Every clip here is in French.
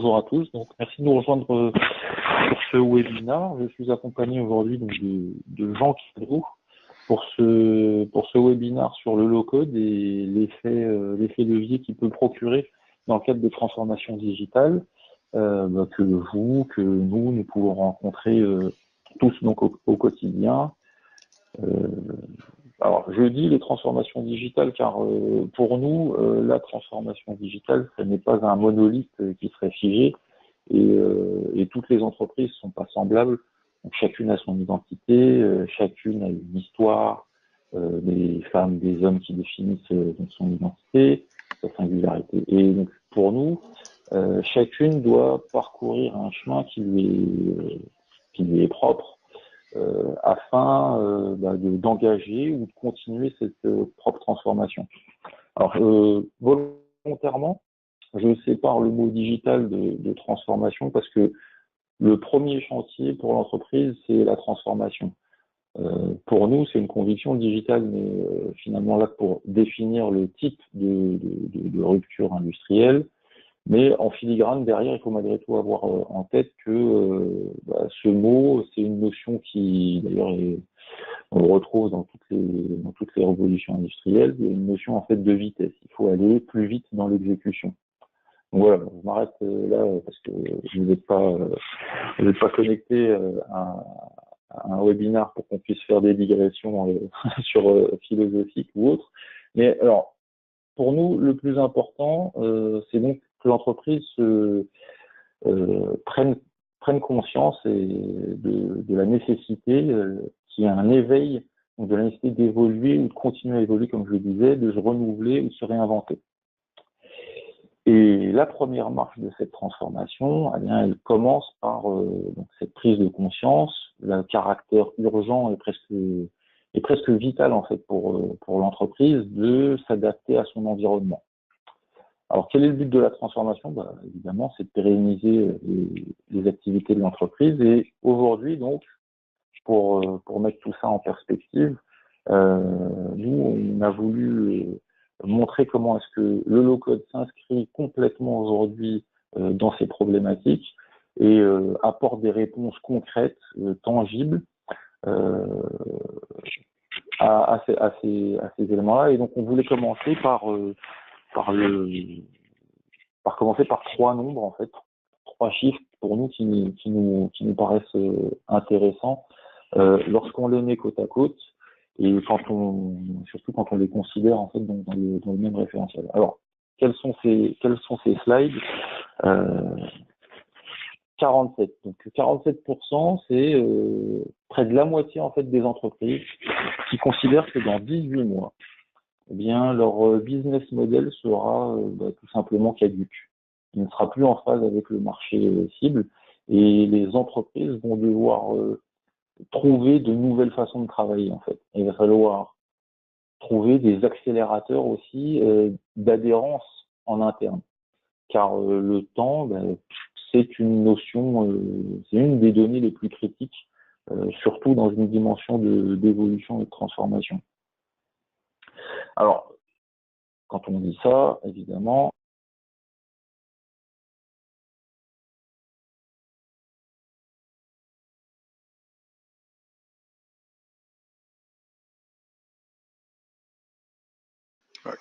bonjour à tous. Donc, merci de nous rejoindre sur ce webinaire. Je suis accompagné aujourd'hui de Jean Cadreau pour ce webinaire sur le low-code et l'effet levier qu'il peut procurer dans le cadre des transformations digitales que nous pouvons rencontrer tous donc au quotidien. Alors, je dis les transformations digitales car pour nous, la transformation digitale, ce n'est pas un monolithe qui serait figé et toutes les entreprises ne sont pas semblables. Donc, chacune a son identité, chacune a une histoire, des femmes, des hommes qui définissent donc son identité, sa singularité. Et donc, pour nous, chacune doit parcourir un chemin qui lui est propre. Afin d'engager ou de continuer cette propre transformation. Alors, volontairement, je sépare le mot digital de transformation parce que le premier chantier pour l'entreprise, c'est la transformation. Pour nous, c'est une conviction digitale, mais finalement là pour définir le type de rupture industrielle. Mais en filigrane, derrière, il faut malgré tout avoir en tête que ce mot, c'est une notion qui, d'ailleurs, on le retrouve dans toutes les révolutions industrielles. Il y a une notion en fait de vitesse. Il faut aller plus vite dans l'exécution. Donc voilà, je m'arrête là parce que vous n'êtes pas connecté à un webinaire pour qu'on puisse faire des digressions sur philosophique ou autre. Mais alors, pour nous, le plus important, c'est donc que l'entreprise prenne conscience de la nécessité qu'il y ait un éveil, donc de la nécessité d'évoluer ou de continuer à évoluer, comme je le disais, de se renouveler ou de se réinventer. Et la première marche de cette transformation, eh bien, elle commence par donc cette prise de conscience, le caractère urgent et presque vital en fait pour l'entreprise de s'adapter à son environnement. Alors, quel est le but de la transformation? Évidemment, c'est de pérenniser les activités de l'entreprise. Et aujourd'hui, donc, pour mettre tout ça en perspective, nous, on a voulu montrer comment est-ce que le low-code s'inscrit complètement aujourd'hui dans ces problématiques et apporte des réponses concrètes, tangibles à ces éléments-là. Et donc, on voulait commencer par commencer par trois nombres, en fait, trois chiffres pour nous qui nous paraissent intéressants lorsqu'on les met côte à côte et surtout quand on les considère en fait dans le même référentiel. Alors, quels sont ces slides 47. Donc 47%, c'est près de la moitié en fait des entreprises qui considèrent que dans 18 mois, eh bien, leur business model sera tout simplement caduque. Il ne sera plus en phase avec le marché cible et les entreprises vont devoir trouver de nouvelles façons de travailler en fait. Il va falloir trouver des accélérateurs aussi d'adhérence en interne, car le temps, c'est une notion, c'est une des données les plus critiques, surtout dans une dimension d'évolution et de transformation. Alors, quand on dit ça, évidemment,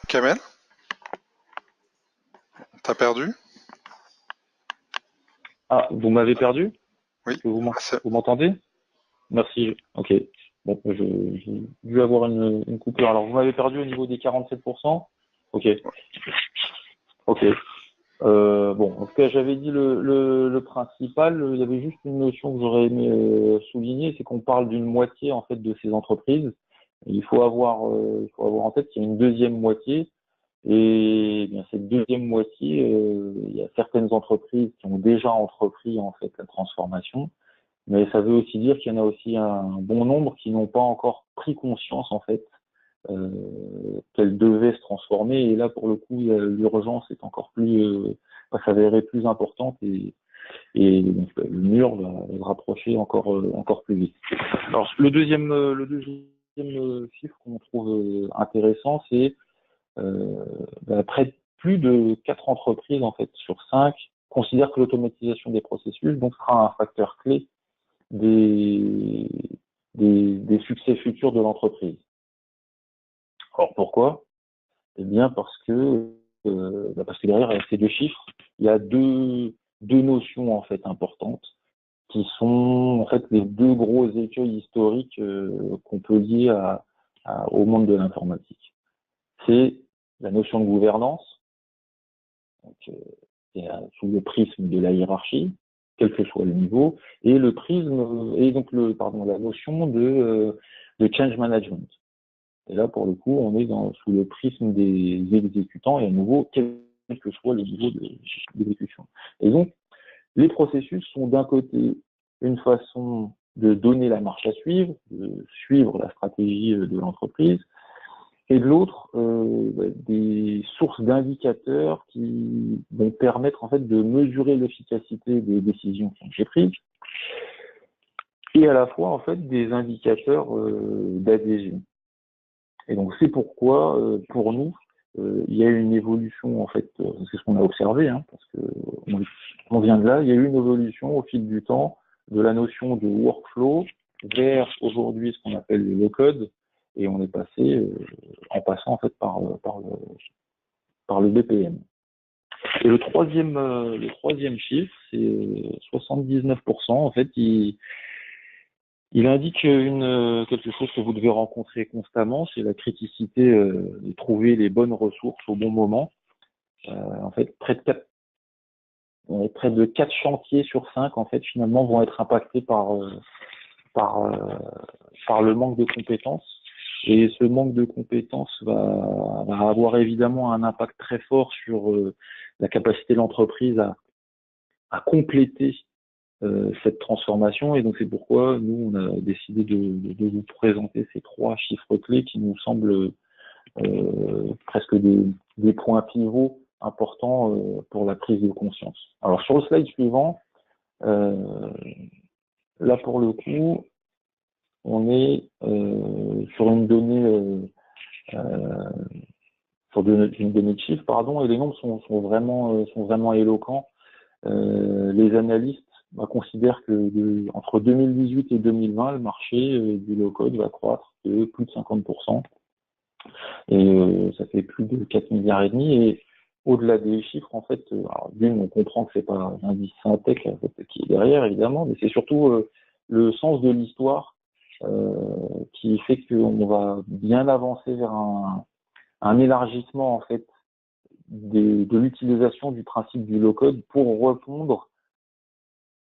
Kamel, t'as perdu? Ah, vous m'avez perdu? Oui. Vous m'entendez? Merci. Ok. Bon, j'ai dû avoir une coupure. Alors, vous m'avez perdu au niveau des 47%? Ok. Ok. Bon, en tout cas, j'avais dit le principal. Il y avait juste une notion que j'aurais aimé souligner, c'est qu'on parle d'une moitié en fait de ces entreprises. Il faut avoir en tête qu'il y a une deuxième moitié. Et bien cette deuxième moitié, il y a certaines entreprises qui ont déjà entrepris en fait la transformation, mais ça veut aussi dire qu'il y en a aussi un bon nombre qui n'ont pas encore pris conscience en fait qu'elles devaient se transformer. Et là, pour le coup, l'urgence est encore plus, va s'avérer plus importante et donc, le mur va se rapprocher encore plus vite. Alors le deuxième chiffre qu'on trouve intéressant, c'est plus de 4 entreprises en fait sur 5 considère que l'automatisation des processus donc sera un facteur clé des succès futurs de l'entreprise. Alors pourquoi? Eh bien parce que derrière ces deux chiffres, il y a deux notions en fait importantes qui sont en fait les deux gros écueils historiques qu'on peut lier au monde de l'informatique. C'est la notion de gouvernance, donc, sous le prisme de la hiérarchie, quel que soit le niveau, et la notion de change management. Et là, pour le coup, on est sous le prisme des exécutants, et à nouveau, quel que soit le niveau d'exécution. Et donc, les processus sont d'un côté une façon de donner la marche à suivre, de suivre la stratégie de l'entreprise, et de l'autre, des sources d'indicateurs qui vont permettre en fait de mesurer l'efficacité des décisions qui ont été prises, et à la fois en fait des indicateurs d'adhésion. Et donc c'est pourquoi, pour nous, il y a une évolution en fait, c'est ce qu'on a observé, parce que on vient de là, il y a eu une évolution au fil du temps de la notion de workflow vers aujourd'hui ce qu'on appelle le low-code, et on est passé en passant en fait par le BPM. Et le troisième chiffre, c'est 79%. En fait, il indique quelque chose que vous devez rencontrer constamment, c'est la criticité de trouver les bonnes ressources au bon moment. En fait, près de 4 chantiers sur 5, en fait, finalement, vont être impactés par le manque de compétences. Et ce manque de compétences va avoir évidemment un impact très fort sur la capacité de l'entreprise à compléter cette transformation. Et donc c'est pourquoi nous, on a décidé de vous présenter ces 3 chiffres clés qui nous semblent presque des points pivots importants pour la prise de conscience. Alors sur le slide suivant, là pour le coup, on est sur une donnée de chiffres, pardon, et les nombres sont vraiment éloquents. Les analystes considèrent que entre 2018 et 2020, le marché du low-code va croître de plus de 50%. Et ça fait plus de 4 milliards et demi. Et au-delà des chiffres, en fait, d'une, on comprend que c'est pas l'indice Syntec en fait, qui est derrière, évidemment, mais c'est surtout le sens de l'histoire qui fait qu'on va bien avancer vers un élargissement en fait de l'utilisation du principe du low-code pour répondre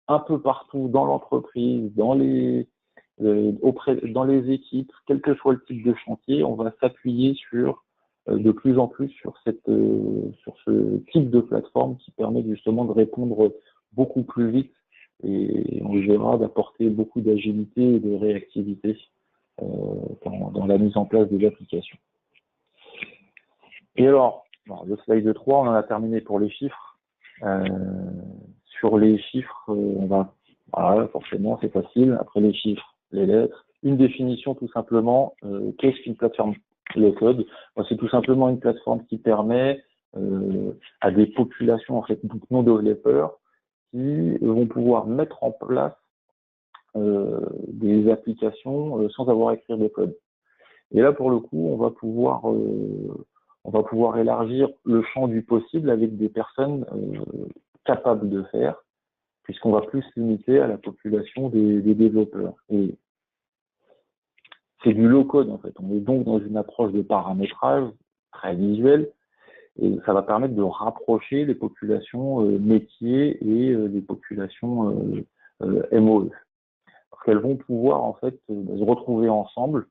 un peu partout dans l'entreprise, dans les équipes, quel que soit le type de chantier, on va s'appuyer de plus en plus sur ce type de plateforme qui permet justement de répondre beaucoup plus vite et on verra d'apporter beaucoup d'agilité et de réactivité dans la mise en place des applications. Et alors, le slide 3, on en a terminé pour les chiffres. Sur les chiffres, voilà, forcément, c'est facile. Après les chiffres, les lettres. Une définition tout simplement. Qu'est-ce qu'une plateforme low-code? C'est tout simplement une plateforme qui permet à des populations, en fait, non développeurs, qui vont pouvoir mettre en place des applications sans avoir à écrire de code. Et là, pour le coup, on va pouvoir élargir le champ du possible avec des personnes capables de faire, puisqu'on va plus se limiter à la population des développeurs. Et c'est du low-code, en fait. On est donc dans une approche de paramétrage très visuelle, et ça va permettre de rapprocher les populations métiers et les populations MOE. Parce qu'elles vont pouvoir, en fait, se retrouver ensemble.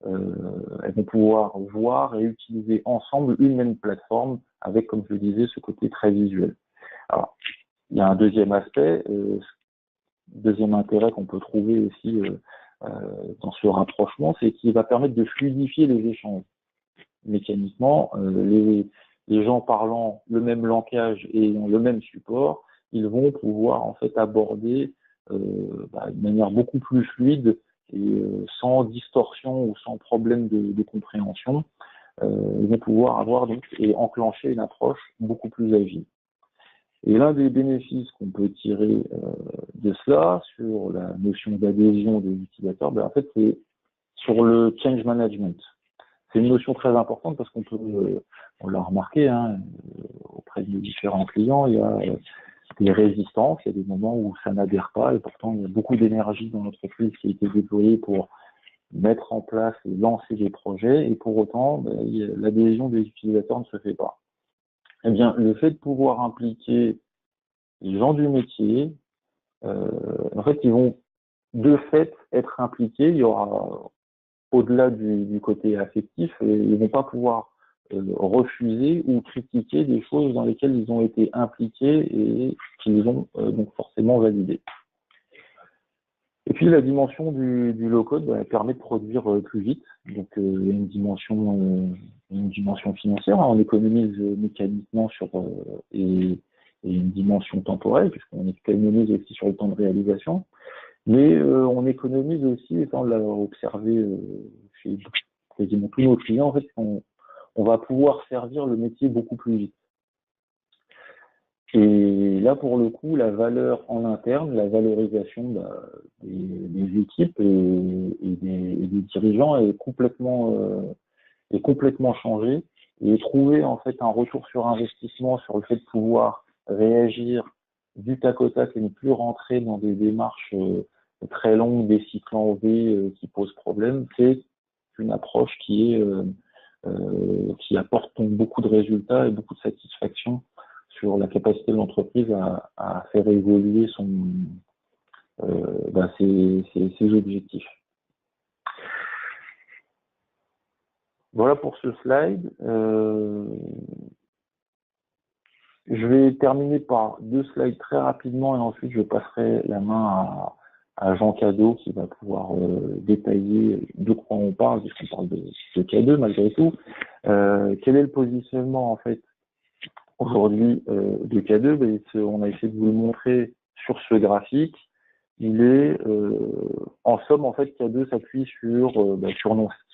Elles vont pouvoir voir et utiliser ensemble une même plateforme avec, comme je le disais, ce côté très visuel. Alors, il y a un deuxième aspect, deuxième intérêt qu'on peut trouver aussi dans ce rapprochement, c'est qu'il va permettre de fluidifier les échanges. Mécaniquement, les gens parlant le même langage et ayant le même support, ils vont pouvoir en fait aborder de manière beaucoup plus fluide et sans distorsion ou sans problème de compréhension, ils vont pouvoir avoir donc et enclencher une approche beaucoup plus agile. Et l'un des bénéfices qu'on peut tirer de cela sur la notion d'adhésion des utilisateurs, en fait, c'est sur le change management. C'est une notion très importante parce qu'on peut, on l'a remarqué, auprès de nos différents clients, il y a des résistances, il y a des moments où ça n'adhère pas et pourtant il y a beaucoup d'énergie dans l'entreprise qui a été déployée pour mettre en place et lancer des projets et pour autant, l'adhésion des utilisateurs ne se fait pas. Eh bien, le fait de pouvoir impliquer les gens du métier, en fait, ils vont de fait être impliqués. Il y aura, au-delà du côté affectif, ils vont pas pouvoir refuser ou critiquer des choses dans lesquelles ils ont été impliqués et qu'ils ont donc forcément validées. Et puis la dimension du low-code elle permet de produire plus vite. Donc il y a une dimension financière. On économise mécaniquement sur et une dimension temporelle, puisqu'on économise aussi sur le temps de réalisation. Mais on économise aussi, étant l'a observé chez quasiment tous nos clients, en fait, on va pouvoir servir le métier beaucoup plus vite. Et là, pour le coup, la valeur en interne, la valorisation des équipes et des dirigeants est complètement changée. Et trouver en fait un retour sur investissement sur le fait de pouvoir réagir du tac au tac et ne plus rentrer dans des démarches très longues, des cycles en V qui posent problème, c'est une approche qui apporte donc beaucoup de résultats et beaucoup de satisfaction sur la capacité de l'entreprise à faire évoluer ses objectifs. Voilà pour ce slide. Je vais terminer par 2 slides très rapidement et ensuite je passerai la main à Jean Cadeau qui va pouvoir détailler de quoi on parle, puisqu'on parle de K2 malgré tout. Quel est le positionnement en fait aujourd'hui de K2? On a essayé de vous le montrer sur ce graphique. Il est en somme en fait K2 s'appuie sur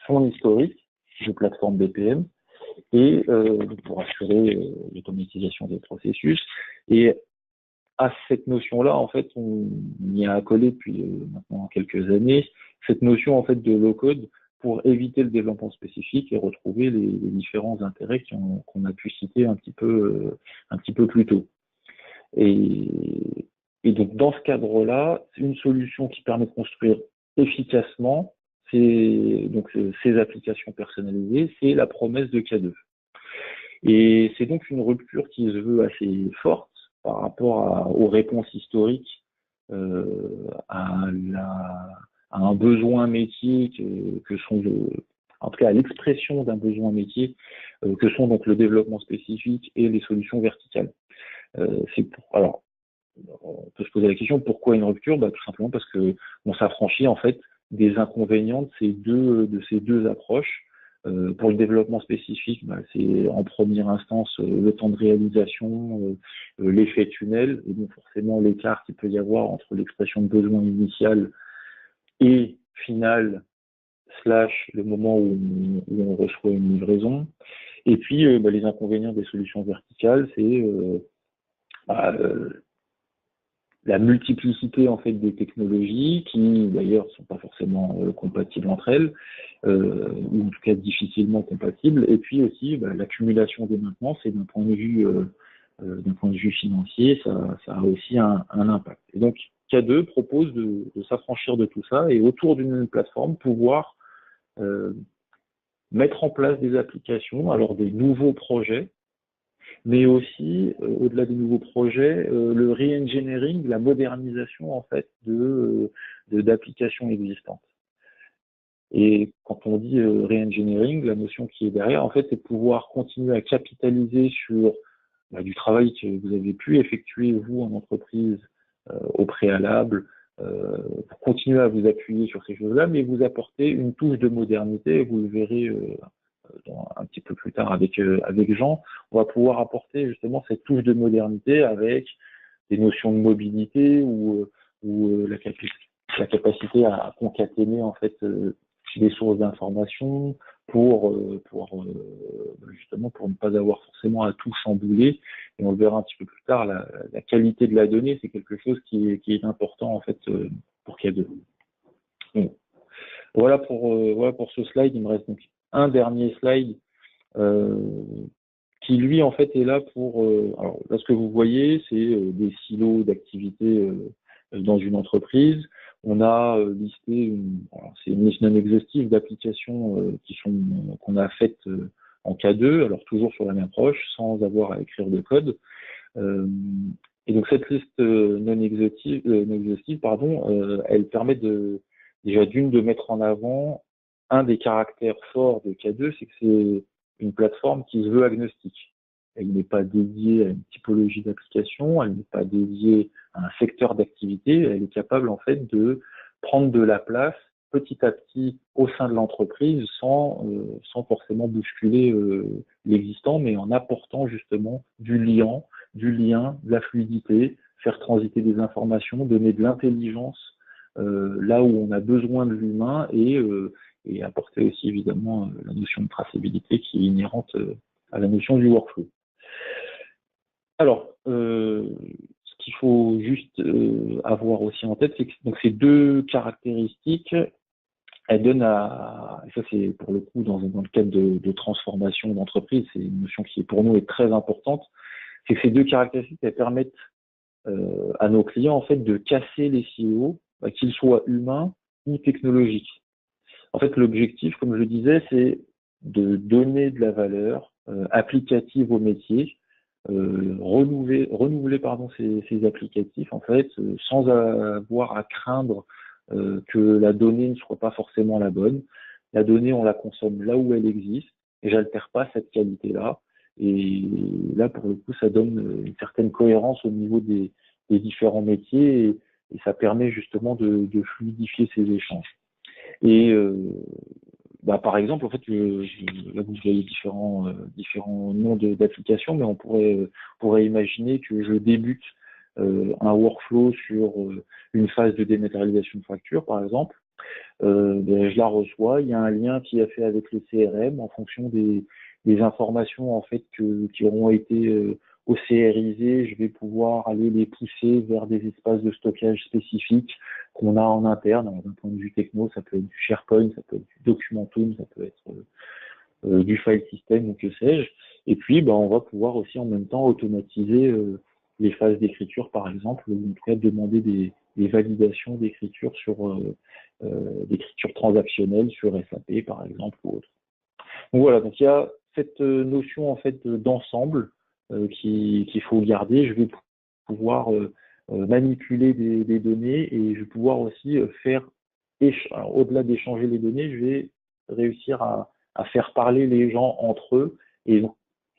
son historique de plateforme BPM et pour assurer l'automatisation des processus. Et à cette notion-là, en fait, on y a accolé depuis maintenant quelques années cette notion en fait de low-code pour éviter le développement spécifique et retrouver les différents intérêts qu'on a pu citer un petit peu plus tôt. Et donc dans ce cadre-là, une solution qui permet de construire efficacement ces applications personnalisées, c'est la promesse de K2. Et c'est donc une rupture qui se veut assez forte par rapport aux réponses historiques à un besoin métier que sont en tout cas à l'expression d'un besoin métier que sont donc le développement spécifique et les solutions verticales. Alors on peut se poser la question pourquoi une rupture? Tout simplement parce que on s'affranchit en fait des inconvénients de ces deux approches. Pour le développement spécifique, c'est en première instance le temps de réalisation, l'effet tunnel, et donc forcément l'écart qu'il peut y avoir entre l'expression de besoin initial et final / le moment où on reçoit une livraison. Et puis les inconvénients des solutions verticales, c'est la multiplicité en fait des technologies qui d'ailleurs sont pas forcément compatibles entre elles ou en tout cas difficilement compatibles, et puis aussi l'accumulation des maintenances, et d'un point de vue financier ça a aussi un impact. Et donc K2 propose de s'affranchir de tout ça et autour d'une plateforme pouvoir mettre en place des applications, alors des nouveaux projets, mais aussi, au-delà des nouveaux projets, le re-engineering, la modernisation en fait d'applications existantes. Et quand on dit re-engineering, la notion qui est derrière, en fait, c'est de pouvoir continuer à capitaliser sur du travail que vous avez pu effectuer, vous, en entreprise, au préalable, pour continuer à vous appuyer sur ces choses-là, mais vous apporter une touche de modernité, et vous le verrez un petit peu plus tard avec Jean, on va pouvoir apporter justement cette touche de modernité avec des notions de mobilité ou la capacité à concaténer en fait des sources d'informations, justement pour ne pas avoir forcément à tout chambouler. Et on le verra un petit peu plus tard, la qualité de la donnée, c'est quelque chose qui est important en fait pour K2. Donc, voilà pour ce slide. Il me reste donc un dernier slide euh, qui lui en fait est là pour alors là ce que vous voyez c'est des silos d'activités dans une entreprise. On a listé c'est une liste non exhaustive d'applications qu'on a faites en K2, alors toujours sur la même approche, sans avoir à écrire de code. Et donc cette liste non exhaustive, elle permet déjà de mettre en avant un des caractères forts de K2, c'est que c'est une plateforme qui se veut agnostique. Elle n'est pas dédiée à une typologie d'application, elle n'est pas dédiée à un secteur d'activité, elle est capable en fait de prendre de la place petit à petit au sein de l'entreprise sans forcément bousculer l'existant, mais en apportant justement du lien, de la fluidité, faire transiter des informations, donner de l'intelligence là où on a besoin de l'humain et apporter aussi évidemment la notion de traçabilité qui est inhérente à la notion du workflow. Alors, ce qu'il faut juste avoir aussi en tête, c'est que donc, ces deux caractéristiques, elles donnent et ça c'est pour le coup dans le cadre de transformation d'entreprise, c'est une notion qui pour nous est très importante, c'est que ces deux caractéristiques, elles permettent à nos clients en fait de casser les silos, qu'ils soient humains ou technologiques. En fait, l'objectif, comme je le disais, c'est de donner de la valeur applicative au métier, renouveler ces applicatifs en fait, sans avoir à craindre que la donnée ne soit pas forcément la bonne. La donnée, on la consomme là où elle existe, et j'altère pas cette qualité-là. Et là, pour le coup, ça donne une certaine cohérence au niveau des différents métiers, et ça permet justement de fluidifier ces échanges. Et par exemple, en fait, là vous voyez différents noms d'applications, mais on pourrait imaginer que je débute un workflow sur une phase de dématérialisation de facture, par exemple. Je la reçois, il y a un lien qui est fait avec le CRM en fonction des informations en fait qui auront été OCRisées. Je vais pouvoir aller les pousser vers des espaces de stockage spécifiques qu'on a en interne. D'un point de vue techno, ça peut être du SharePoint, ça peut être du Documentum, ça peut être du file system ou que sais-je. Et puis, on va pouvoir aussi en même temps automatiser les phases d'écriture, par exemple, ou en tout cas demander des validations d'écriture d'écriture transactionnelle sur SAP, par exemple, ou autre. Donc voilà, donc il y a cette notion en fait d'ensemble qu'il faut garder. Je vais pouvoir manipuler des données et je vais pouvoir aussi au-delà d'échanger les données, je vais réussir à faire parler les gens entre eux et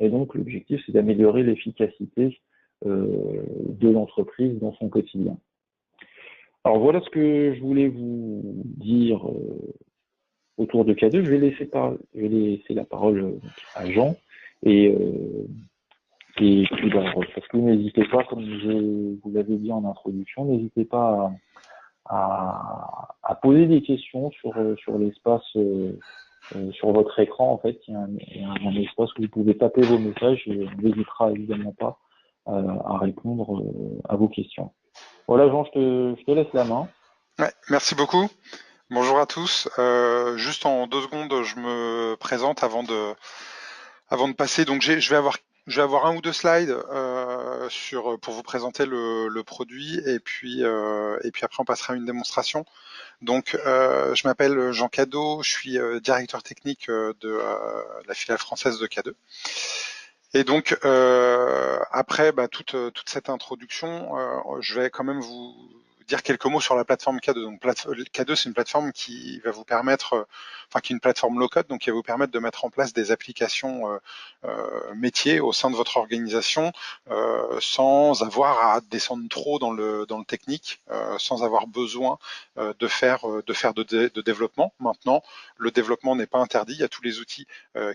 donc l'objectif c'est d'améliorer l'efficacité de l'entreprise dans son quotidien. Alors voilà ce que je voulais vous dire autour de K2. Je vais laisser la parole à Jean et puis parce que n'hésitez pas, comme je vous l'avais dit en introduction, n'hésitez pas à poser des questions sur l'espace sur votre écran. En fait, il y a un espace où vous pouvez taper vos messages et on n'hésitera évidemment pas à répondre à vos questions. Voilà, Jean, je te laisse la main. Ouais, merci beaucoup. Bonjour à tous. Juste en 2 secondes, je me présente avant de passer. Donc je vais avoir 1 ou 2 slides pour vous présenter le produit et puis après on passera à une démonstration. Donc je m'appelle Jean Cadeau, je suis directeur technique de la filiale française de K2. Et donc après toute cette introduction, je vais quand même vous dire quelques mots sur la plateforme K2. Donc K2, c'est une plateforme qui va vous permettre, qui est une plateforme low-code, donc qui va vous permettre de mettre en place des applications métiers au sein de votre organisation sans avoir à descendre trop dans le technique, sans avoir besoin de faire de développement. Maintenant, le développement n'est pas interdit. Il y a tous les outils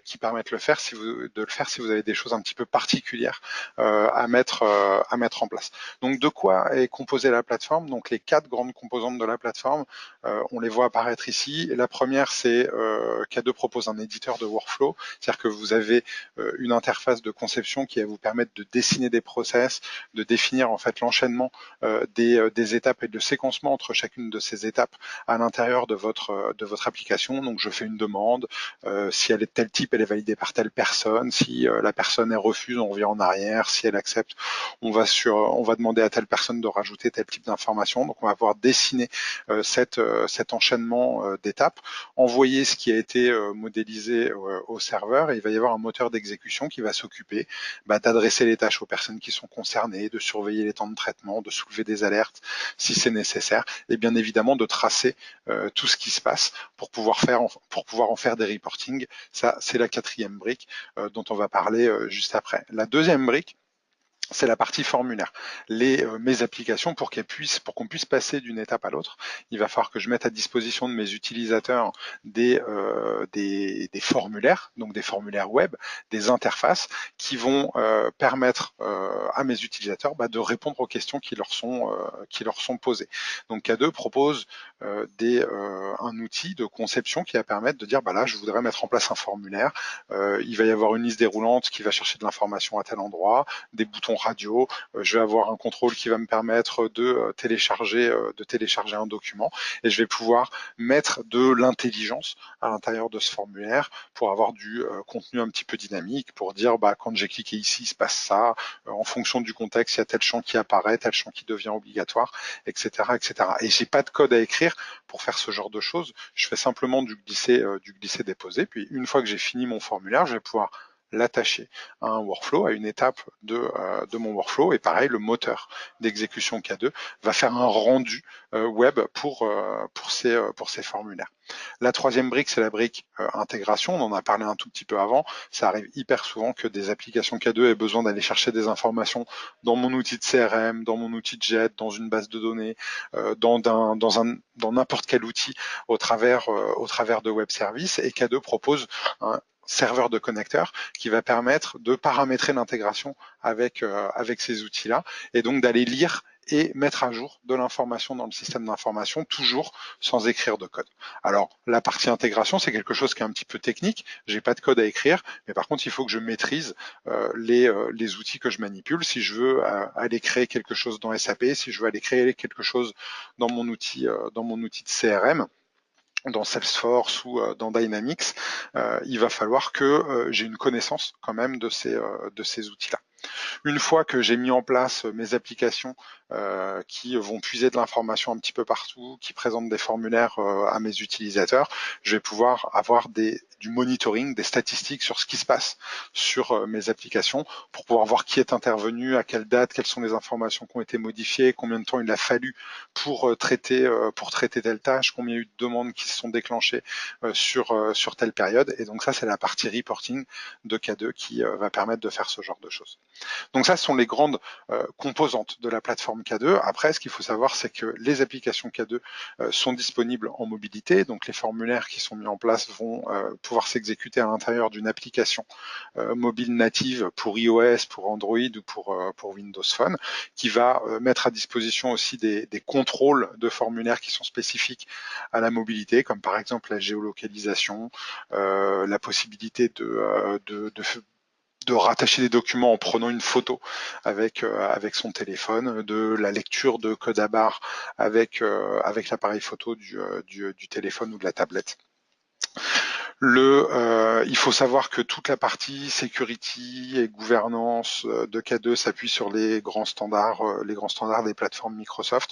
qui permettent de le faire si vous avez des choses un petit peu particulières à mettre en place. Donc de quoi est composée la plateforme? Donc donc les 4 grandes composantes de la plateforme. On les voit apparaître ici. Et la première, c'est K2 propose un éditeur de workflow, c'est-à-dire que vous avez une interface de conception qui va vous permettre de dessiner des process, de définir en fait l'enchaînement des étapes et de séquencement entre chacune de ces étapes à l'intérieur de votre application. Donc je fais une demande, si elle est de tel type, elle est validée par telle personne, si la personne elle refuse, on revient en arrière, si elle accepte, on va demander à telle personne de rajouter tel type d'information. Donc on va pouvoir dessiner cet enchaînement d'étapes, envoyer ce qui a été modélisé au serveur, et il va y avoir un moteur d'exécution qui va s'occuper d'adresser les tâches aux personnes qui sont concernées, de surveiller les temps de traitement, de soulever des alertes si c'est nécessaire, et bien évidemment de tracer tout ce qui se passe pour pouvoir en faire des reporting. Ça, c'est la 4e brique dont on va parler juste après. La 2e brique, c'est la partie formulaire. Mes applications, pour qu'on puisse passer d'une étape à l'autre, il va falloir que je mette à disposition de mes utilisateurs des formulaires, donc des formulaires web, des interfaces qui vont permettre à mes utilisateurs de répondre aux questions qui leur sont posées. Donc K2 propose un outil de conception qui va permettre de dire là, je voudrais mettre en place un formulaire, il va y avoir une liste déroulante qui va chercher de l'information à tel endroit, des boutons radio, je vais avoir un contrôle qui va me permettre de télécharger un document, et je vais pouvoir mettre de l'intelligence à l'intérieur de ce formulaire pour avoir du contenu un petit peu dynamique, pour dire quand j'ai cliqué ici, il se passe ça, en fonction du contexte, il y a tel champ qui apparaît, tel champ qui devient obligatoire, etc. etc. Et j'ai pas de code à écrire pour faire ce genre de choses, je fais simplement du glisser-déposer, puis une fois que j'ai fini mon formulaire, je vais pouvoir l'attacher à un workflow, à une étape de mon workflow, et pareil, le moteur d'exécution K2 va faire un rendu web pour ces formulaires. La 3e brique, c'est la brique intégration. On en a parlé un tout petit peu avant. Ça arrive hyper souvent que des applications K2 aient besoin d'aller chercher des informations dans mon outil de CRM, dans mon outil de Jet, dans une base de données, dans n'importe quel outil au travers de web services. Et K2 propose un serveur de connecteurs qui va permettre de paramétrer l'intégration avec ces outils-là, et donc d'aller lire et mettre à jour de l'information dans le système d'information, toujours sans écrire de code. Alors, la partie intégration, c'est quelque chose qui est un petit peu technique. J'ai pas de code à écrire, mais par contre, il faut que je maîtrise les outils que je manipule. Si je veux aller créer quelque chose dans SAP, si je veux aller créer quelque chose dans mon outil de CRM, dans Salesforce ou dans Dynamics, il va falloir que j'ai une connaissance quand même de ces outils-là. Une fois que j'ai mis en place mes applications qui vont puiser de l'information un petit peu partout, qui présentent des formulaires à mes utilisateurs, je vais pouvoir avoir du monitoring, des statistiques sur ce qui se passe sur mes applications, pour pouvoir voir qui est intervenu, à quelle date, quelles sont les informations qui ont été modifiées, combien de temps il a fallu pour traiter telle tâche, combien il y a eu de demandes qui se sont déclenchées sur telle période. Et donc ça, c'est la partie reporting de K2 qui va permettre de faire ce genre de choses. Donc ça, ce sont les grandes composantes de la plateforme K2. Après, ce qu'il faut savoir, c'est que les applications K2 sont disponibles en mobilité. Donc les formulaires qui sont mis en place vont pouvoir s'exécuter à l'intérieur d'une application mobile native pour iOS, pour Android ou pour Windows Phone, qui va mettre à disposition aussi des contrôles de formulaires qui sont spécifiques à la mobilité, comme par exemple la géolocalisation, la possibilité de rattacher des documents en prenant une photo avec son téléphone, de la lecture de code à barre avec l'appareil photo du téléphone ou de la tablette. Il faut savoir que toute la partie security et gouvernance de K2 s'appuie sur les grands standards des plateformes Microsoft.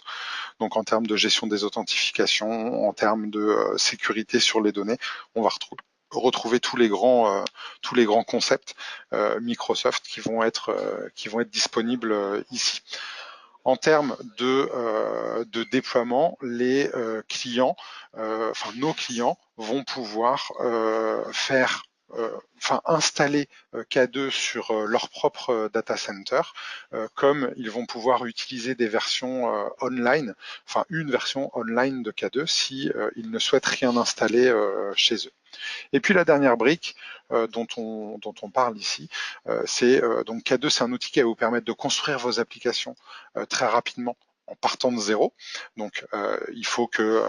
Donc en termes de gestion des authentifications, en termes de sécurité sur les données, on va retrouver tous les grands concepts Microsoft qui vont être disponibles ici. En termes de déploiement, nos clients vont pouvoir installer K2 sur leur propre data center, comme ils vont pouvoir utiliser des versions online, une version online de K2 si ils ne souhaitent rien installer chez eux. Et puis la dernière brique dont on parle ici, c'est donc K2, c'est un outil qui va vous permettre de construire vos applications très rapidement en partant de zéro. Donc il faut que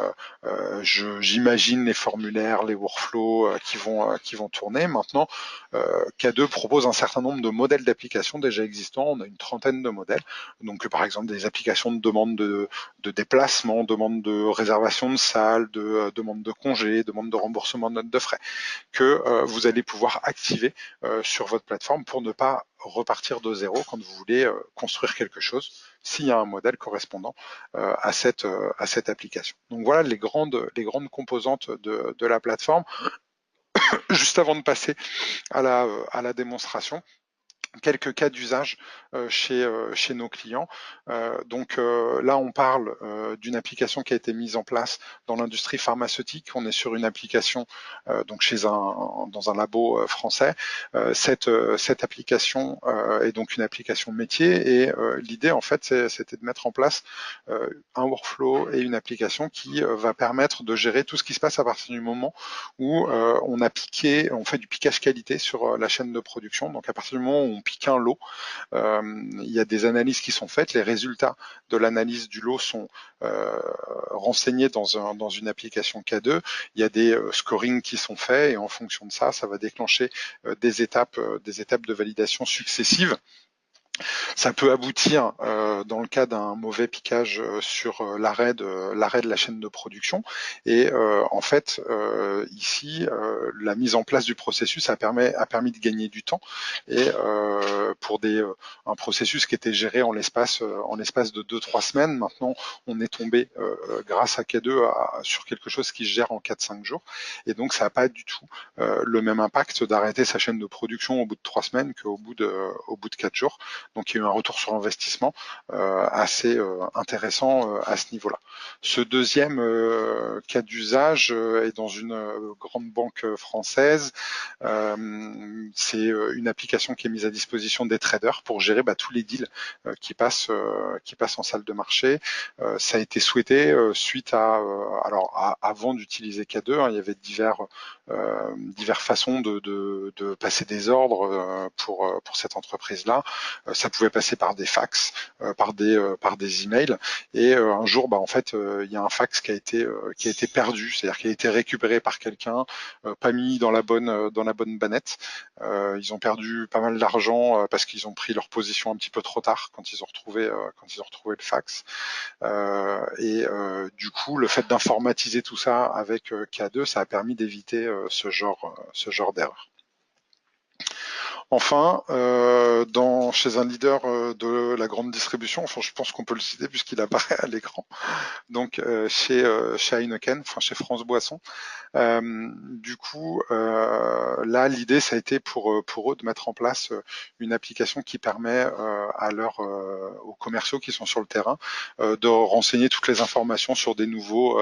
j'imagine les formulaires, les workflows qui vont tourner. Maintenant, K2 propose un certain nombre de modèles d'applications déjà existants. On a une trentaine de modèles. Donc par exemple des applications de demande de déplacement, demande de réservation de salle, demande de congé, demande de remboursement de notes de frais, que vous allez pouvoir activer sur votre plateforme pour ne pas repartir de zéro quand vous voulez construire quelque chose, s'il y a un modèle correspondant à cette application. Donc voilà les grandes composantes de la plateforme. Juste avant de passer à la démonstration, quelques cas d'usage chez nos clients. Donc là, on parle d'une application qui a été mise en place dans l'industrie pharmaceutique. On est sur une application donc dans un labo français. Cette application est donc une application métier et l'idée en fait c'était de mettre en place un workflow et une application qui va permettre de gérer tout ce qui se passe à partir du moment où on fait du piquage qualité sur la chaîne de production. Donc à partir du moment où on pique un lot, il y a des analyses qui sont faites, les résultats de l'analyse du lot sont renseignés dans une application K2, il y a des scorings qui sont faits et en fonction de ça, ça va déclencher des étapes de validation successives. Ça peut aboutir, dans le cas d'un mauvais piquage, sur l'arrêt de la chaîne de production. Et en fait, ici, la mise en place du processus a permis de gagner du temps. Et pour un processus qui était géré en l'espace de 2-3 semaines, maintenant on est tombé grâce à K2 sur quelque chose qui se gère en 4-5 jours. Et donc ça n'a pas du tout le même impact d'arrêter sa chaîne de production au bout de 3 semaines qu'au bout de 4 jours. Donc il y a eu un retour sur investissement assez intéressant à ce niveau-là. Ce deuxième cas d'usage est dans une grande banque française. C'est une application qui est mise à disposition des traders pour gérer tous les deals qui passent en salle de marché. Ça a été souhaité suite à avant d'utiliser K2, il y avait diverses façons de passer des ordres pour cette entreprise-là. Ça pouvait passer par des fax, par des emails. Et un jour, en fait, il y a un fax qui a été perdu, c'est-à-dire qui a été récupéré par quelqu'un, pas mis dans la bonne bannette. Ils ont perdu pas mal d'argent parce qu'ils ont pris leur position un petit peu trop tard quand ils ont retrouvé le fax. Et du coup, le fait d'informatiser tout ça avec K2, ça a permis d'éviter ce genre d'erreur. Enfin, chez un leader de la grande distribution, enfin, je pense qu'on peut le citer puisqu'il apparaît à l'écran, donc chez Heineken, enfin chez France Boisson. Du coup, là, l'idée, ça a été pour eux de mettre en place une application qui permet aux commerciaux qui sont sur le terrain de renseigner toutes les informations sur des nouveaux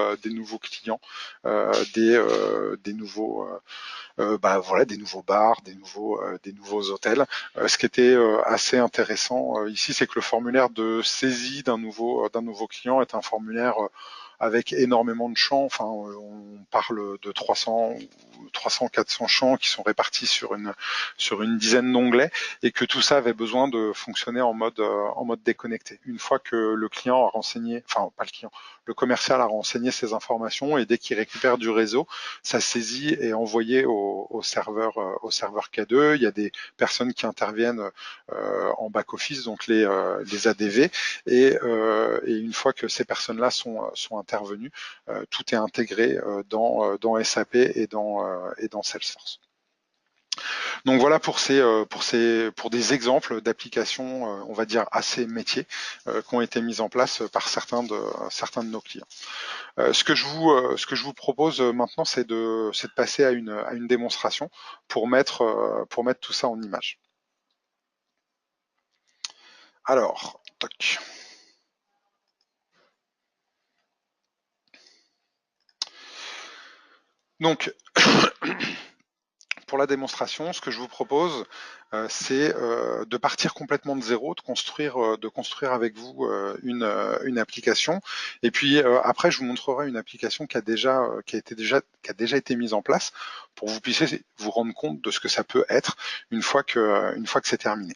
clients, des nouveaux des nouveaux bars, des nouveaux hôtels. Ce qui était assez intéressant ici, c'est que le formulaire de saisie d'un nouveau client est un formulaire avec énormément de champs. Enfin, on parle de 300, 400 champs qui sont répartis sur une dizaine d'onglets, et que tout ça avait besoin de fonctionner en mode déconnecté. Une fois que le client a renseigné, enfin pas le client, le commercial a renseigné ces informations, et dès qu'il récupère du réseau, sa saisie est envoyée au serveur K2. Il y a des personnes qui interviennent en back office, donc les ADV, et une fois que ces personnes-là sont intervenues, tout est intégré dans SAP et dans Salesforce. Donc voilà pour des exemples d'applications, on va dire assez métiers, qui ont été mises en place par certains de nos clients. Ce que je vous propose maintenant, c'est de passer à une démonstration pour mettre tout ça en image. Alors, toc. Donc, pour la démonstration, ce que je vous propose, c'est de partir complètement de zéro, de construire avec vous une application. Et puis après, je vous montrerai une application qui a déjà été mise en place pour que vous puissiez vous rendre compte de ce que ça peut être une fois que c'est terminé.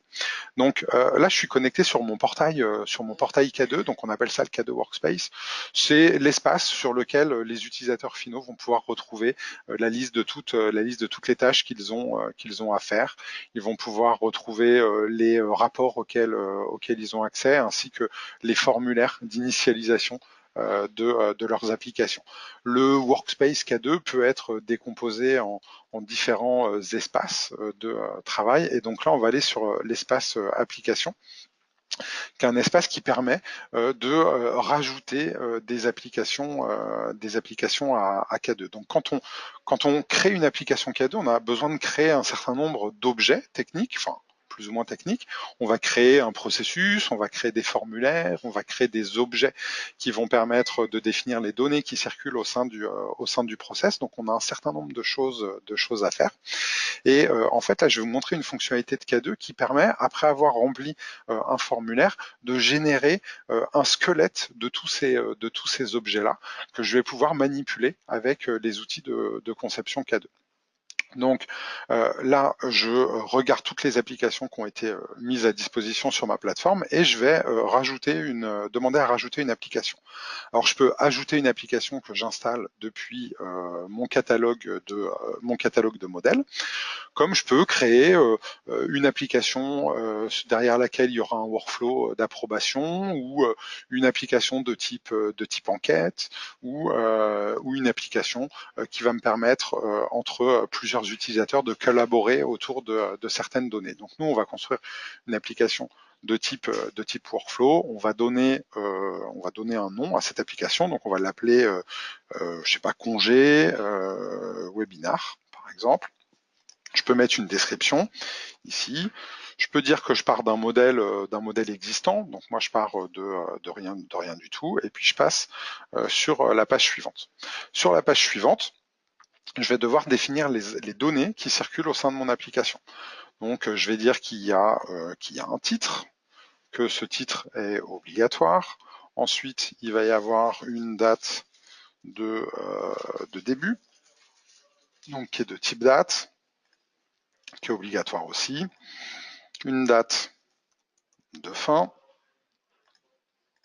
Donc là, je suis connecté sur mon portail K2, donc on appelle ça le K2 Workspace. C'est l'espace sur lequel les utilisateurs finaux vont pouvoir retrouver la liste de toutes les tâches qu'ils ont à faire. Ils vont pouvoir retrouver les rapports auxquels ils ont accès, ainsi que les formulaires d'initialisation de leurs applications. Le Workspace K2 peut être décomposé en différents espaces de travail, et donc là on va aller sur l'espace application, qui est un espace qui permet de rajouter des applications à K2. Donc quand on crée une application K2, on a besoin de créer un certain nombre d'objets techniques, enfin plus ou moins techniques. On va créer un processus, on va créer des formulaires, on va créer des objets qui vont permettre de définir les données qui circulent au sein du process. Donc on a un certain nombre de choses à faire. Et en fait, là, je vais vous montrer une fonctionnalité de K2 qui permet, après avoir rempli un formulaire, de générer un squelette de tous ces objets-là que je vais pouvoir manipuler avec les outils de conception K2. Donc là, je regarde toutes les applications qui ont été mises à disposition sur ma plateforme et je vais demander à rajouter une application. Alors je peux ajouter une application que j'installe depuis mon catalogue de modèles, comme je peux créer une application derrière laquelle il y aura un workflow d'approbation, ou une application de type enquête, ou une application qui va me permettre entre plusieurs utilisateurs de collaborer autour de certaines données. Donc nous, on va construire une application de type workflow. On va donner un nom à cette application. Donc on va l'appeler, je sais pas, congé webinar, par exemple. Je peux mettre une description ici. Je peux dire que je pars d'un modèle existant. Donc moi, je pars de rien du tout. Et puis je passe sur la page suivante. Sur la page suivante, je vais devoir définir les données qui circulent au sein de mon application. Donc je vais dire qu'il y a un titre, que ce titre est obligatoire. Ensuite, il va y avoir une date de début, donc qui est de type date, qui est obligatoire aussi. Une date de fin.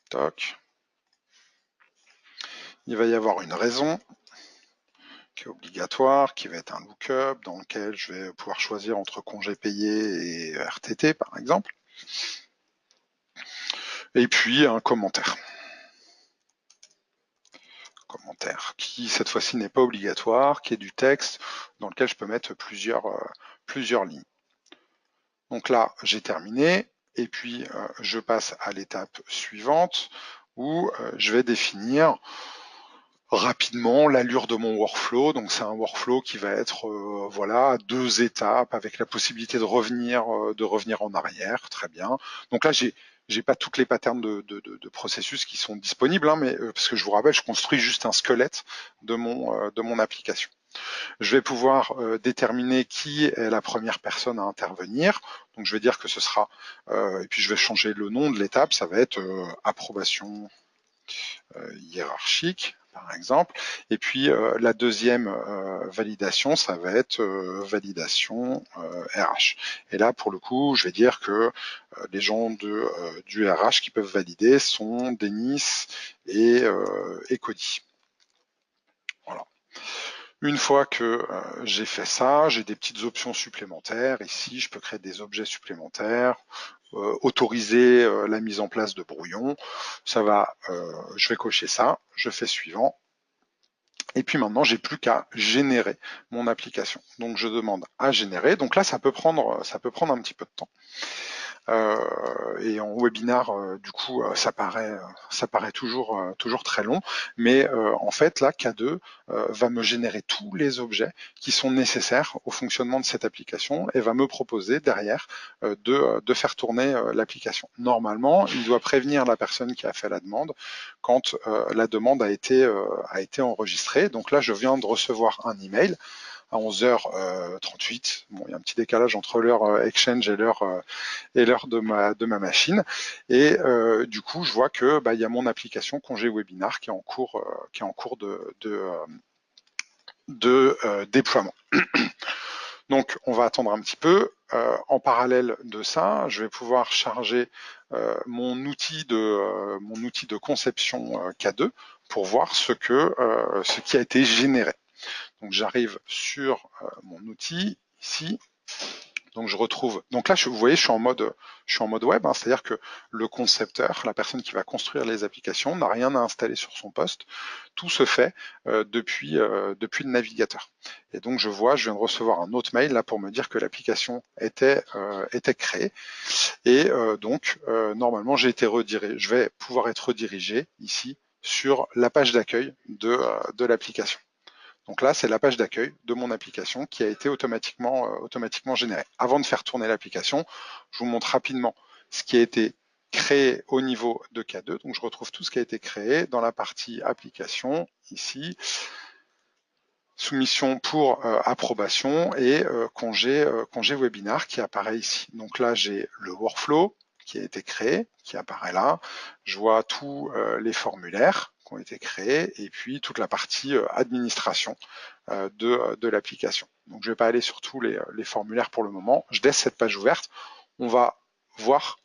Toc. Il va y avoir une raison qui est obligatoire, qui va être un lookup dans lequel je vais pouvoir choisir entre congé payé et RTT, par exemple. Et puis un commentaire. Commentaire qui, cette fois-ci, n'est pas obligatoire, qui est du texte dans lequel je peux mettre plusieurs lignes. Donc là, j'ai terminé. Et puis, je passe à l'étape suivante où je vais définir rapidement l'allure de mon workflow. Donc c'est un workflow qui va être voilà, 2 étapes avec la possibilité de revenir en arrière. Très bien. Donc là, j'ai pas toutes les patterns de processus qui sont disponibles, hein, mais parce que je vous rappelle, je construis juste un squelette de mon application. Je vais pouvoir déterminer qui est la première personne à intervenir. Donc je vais dire que ce sera, et puis je vais changer le nom de l'étape, ça va être approbation hiérarchique, par exemple. Et puis la deuxième validation, ça va être validation RH. Et là, pour le coup, je vais dire que les gens du RH qui peuvent valider sont Denis et Cody. Voilà. Une fois que j'ai fait ça, j'ai des petites options supplémentaires. Ici, je peux créer des objets supplémentaires, autoriser la mise en place de brouillons. Ça va, je vais cocher ça, je fais suivant. Et puis maintenant, j'ai plus qu'à générer mon application. Donc je demande à générer. Donc là, ça peut prendre un petit peu de temps. Et en webinar, du coup, ça paraît toujours très long, mais en fait, là, K2 va me générer tous les objets qui sont nécessaires au fonctionnement de cette application et va me proposer derrière de faire tourner l'application. Normalement, il doit prévenir la personne qui a fait la demande quand la demande a été enregistrée. Donc là, je viens de recevoir un email à 11h38. Bon, il y a un petit décalage entre l'heure Exchange et l'heure de ma machine. Et du coup, je vois que il y a mon application Congé Webinar qui est en cours, de déploiement. Donc, on va attendre un petit peu. En parallèle de ça, je vais pouvoir charger mon outil de conception K2 pour voir ce qui a été généré. Donc, j'arrive sur mon outil ici. Donc je retrouve. Donc là, vous voyez, je suis en mode web, hein, c'est-à-dire que le concepteur, la personne qui va construire les applications, n'a rien à installer sur son poste. Tout se fait depuis le navigateur. Et donc je viens de recevoir un autre mail là pour me dire que l'application était créée. Et donc normalement, je vais pouvoir être redirigé ici sur la page d'accueil de l'application. Donc là, c'est la page d'accueil de mon application qui a été automatiquement générée. Avant de faire tourner l'application, je vous montre rapidement ce qui a été créé au niveau de K2. Donc je retrouve tout ce qui a été créé dans la partie application, ici, soumission pour approbation et congé webinar qui apparaît ici. Donc là, j'ai le workflow qui a été créé, qui apparaît là. Je vois tous les formulaires qui ont été créés et puis toute la partie administration de l'application. Donc je ne vais pas aller sur tous les formulaires pour le moment. Je laisse cette page ouverte. On va voir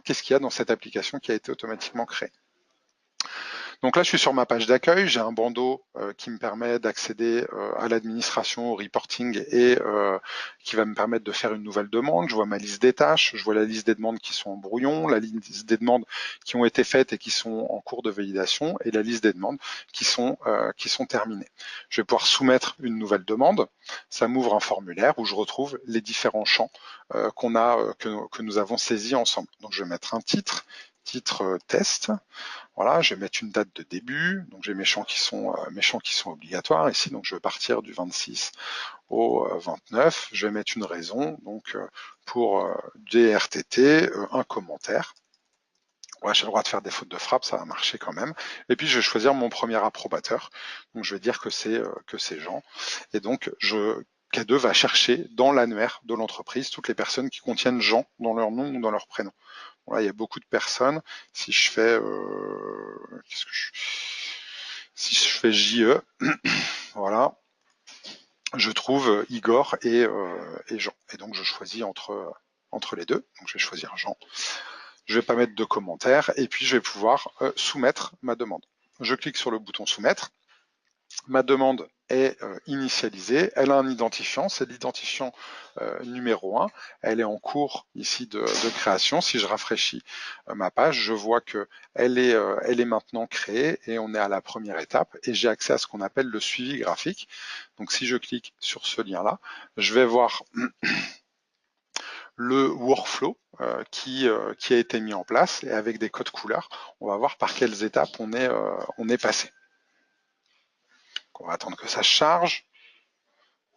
qu'est-ce qu'il y a dans cette application qui a été automatiquement créée. Donc là, je suis sur ma page d'accueil, j'ai un bandeau qui me permet d'accéder à l'administration, au reporting et qui va me permettre de faire une nouvelle demande. Je vois ma liste des tâches, je vois la liste des demandes qui sont en brouillon, la liste des demandes qui ont été faites et qui sont en cours de validation et la liste des demandes qui sont terminées. Je vais pouvoir soumettre une nouvelle demande. Ça m'ouvre un formulaire où je retrouve les différents champs que nous avons saisis ensemble. Donc je vais mettre un titre test. Voilà, je vais mettre une date de début, donc j'ai mes champs qui sont obligatoires ici, donc je vais partir du 26 au 29, je vais mettre une raison, donc pour DRTT, un commentaire. Ouais, j'ai le droit de faire des fautes de frappe, ça va marcher quand même. Et puis je vais choisir mon premier approbateur, donc je vais dire que c'est Jean, et donc K2 va chercher dans l'annuaire de l'entreprise toutes les personnes qui contiennent Jean dans leur nom ou dans leur prénom. Voilà, il y a beaucoup de personnes. Si je fais, si je fais JE, voilà, je trouve Igor et Jean. Et donc je choisis entre les deux. Donc je vais choisir Jean. Je vais pas mettre de commentaires et puis je vais pouvoir soumettre ma demande. Je clique sur le bouton soumettre. Ma demande est initialisée, elle a un identifiant, c'est l'identifiant numéro 1, elle est en cours ici de création. Si je rafraîchis ma page, je vois que elle est maintenant créée et on est à la première étape et j'ai accès à ce qu'on appelle le suivi graphique. Donc si je clique sur ce lien-là, je vais voir le workflow qui a été mis en place et avec des codes couleurs, on va voir par quelles étapes on est passé. On va attendre que ça charge.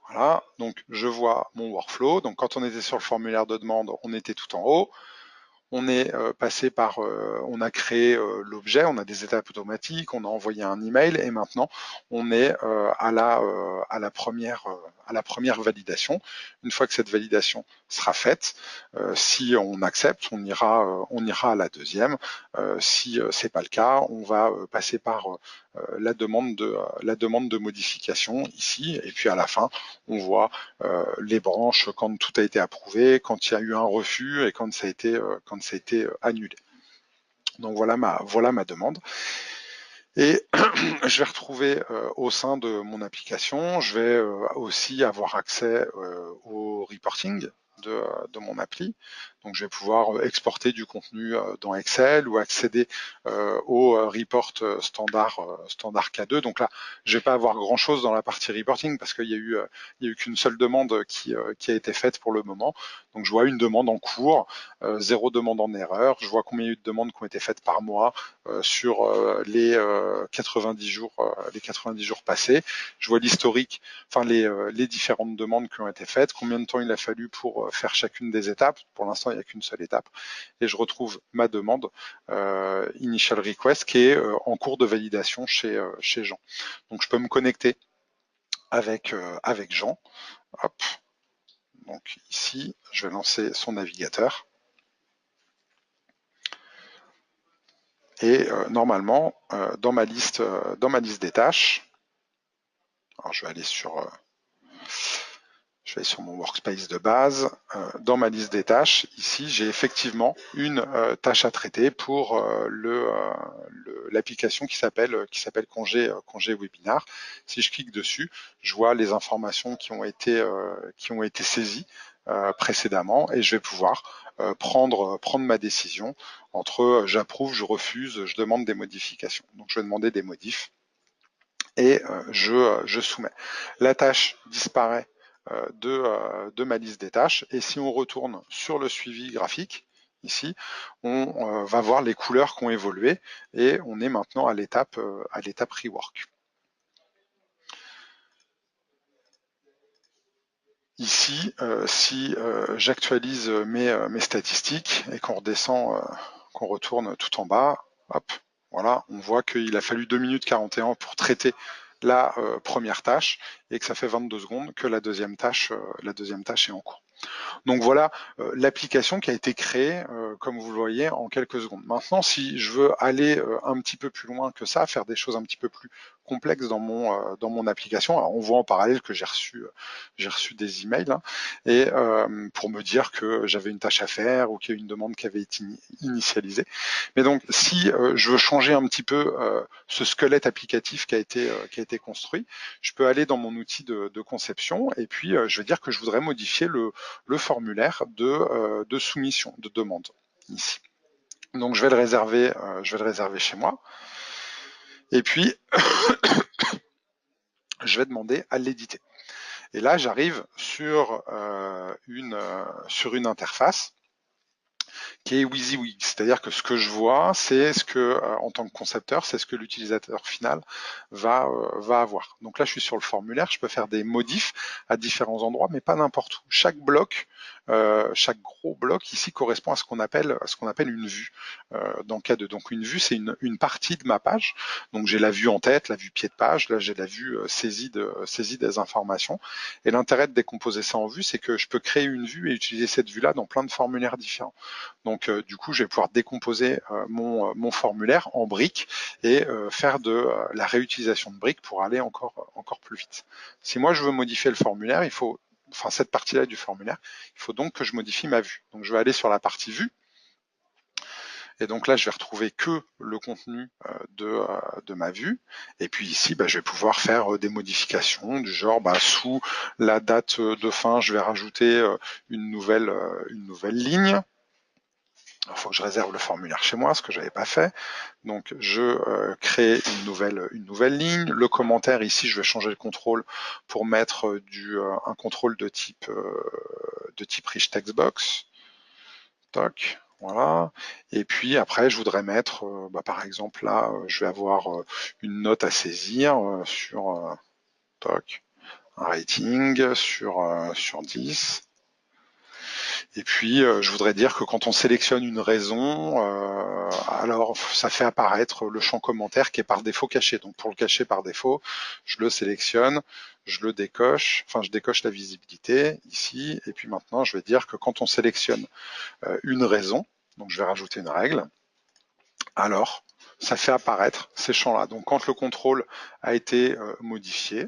Voilà, donc je vois mon workflow. Donc quand on était sur le formulaire de demande, on était tout en haut. On est passé par, on a créé l'objet, on a des étapes automatiques, on a envoyé un email et maintenant on est à la première validation. Une fois que cette validation sera faite, si on accepte, on ira à la deuxième. Si c'est pas le cas, on va passer par la demande de modification ici et puis à la fin on voit les branches quand tout a été approuvé, quand il y a eu un refus et quand ça a été annulé. Donc voilà ma demande. Et je vais retrouver au sein de mon application, je vais aussi avoir accès au reporting de mon appli. Donc je vais pouvoir exporter du contenu dans Excel ou accéder au report standard K2. Donc là, je vais pas avoir grand chose dans la partie reporting parce qu'il y a eu qu'une seule demande qui a été faite pour le moment. Donc je vois une demande en cours, 0 demande en erreur. Je vois combien il y a eu de demandes qui ont été faites par mois sur les 90 jours passés. Je vois l'historique, enfin les différentes demandes qui ont été faites, combien de temps il a fallu pour faire chacune des étapes. Pour l'instant, il n'y a qu'une seule étape. Et je retrouve ma demande initial request qui est en cours de validation chez Jean. Donc je peux me connecter avec Jean. Hop. Donc ici, je vais lancer son navigateur. Et normalement, dans ma liste des tâches, alors je vais aller sur mon workspace de base. Dans ma liste des tâches, ici, j'ai effectivement une tâche à traiter pour l'application qui s'appelle congé webinar. Si je clique dessus, je vois les informations qui ont été saisies précédemment et je vais pouvoir prendre ma décision entre j'approuve, je refuse, je demande des modifications. Donc je vais demander des modifs et je soumets. La tâche disparaît de ma liste des tâches et si on retourne sur le suivi graphique, ici, on va voir les couleurs qui ont évolué et on est maintenant à l'étape rework. Ici, si j'actualise mes statistiques et qu'on redescend, qu'on retourne tout en bas, hop, voilà, on voit qu'il a fallu 2 minutes 41 pour traiter la première tâche et que ça fait 22 secondes que la deuxième tâche est en cours. Donc voilà l'application qui a été créée, comme vous le voyez, en quelques secondes. Maintenant, si je veux aller un petit peu plus loin que ça, faire des choses un petit peu plus complexes dans mon application, alors on voit en parallèle que j'ai reçu des emails hein, et pour me dire que j'avais une tâche à faire ou qu'il y a une demande qui avait été initialisée. Mais donc, si je veux changer un petit peu ce squelette applicatif qui a été construit, je peux aller dans mon outil de conception et puis je vais dire que je voudrais modifier le formulaire de soumission, de demande, ici. Donc je vais le réserver chez moi. Et puis, je vais demander à l'éditer. Et là, j'arrive sur une interface qui est WYSIWYG. C'est-à-dire que ce que je vois, c'est ce que, en tant que concepteur, c'est ce que l'utilisateur final va avoir. Donc là, je suis sur le formulaire, je peux faire des modifs à différents endroits, mais pas n'importe où. Chaque bloc, chaque gros bloc ici correspond à ce qu'on appelle une vue. Dans le cas de donc une vue, c'est une partie de ma page. Donc j'ai la vue en tête, la vue pied de page. Là, j'ai la vue saisie des informations. Et l'intérêt de décomposer ça en vue, c'est que je peux créer une vue et utiliser cette vue-là dans plein de formulaires différents. Donc du coup, je vais pouvoir décomposer mon formulaire en briques et faire de la réutilisation de briques pour aller encore plus vite. Si moi je veux modifier le formulaire, cette partie-là du formulaire, il faut donc que je modifie ma vue. Donc je vais aller sur la partie vue. Et donc là, je vais retrouver que le contenu de ma vue. Et puis ici, je vais pouvoir faire des modifications du genre, sous la date de fin, je vais rajouter une nouvelle ligne. Il faut que je réserve le formulaire chez moi, ce que je n'avais pas fait. Donc je crée une nouvelle ligne. Le commentaire ici, je vais changer le contrôle pour mettre un contrôle de type rich text box. Toc, voilà. Et puis après, je voudrais mettre, par exemple là, je vais avoir une note à saisir sur toc, un rating sur 10. Et puis, je voudrais dire que quand on sélectionne une raison, alors ça fait apparaître le champ commentaire qui est par défaut caché. Donc pour le cacher par défaut, je le sélectionne, je le décoche, je décoche la visibilité ici. Et puis maintenant, je vais dire que quand on sélectionne une raison, donc je vais rajouter une règle, alors ça fait apparaître ces champs-là. Donc quand le contrôle a été modifié,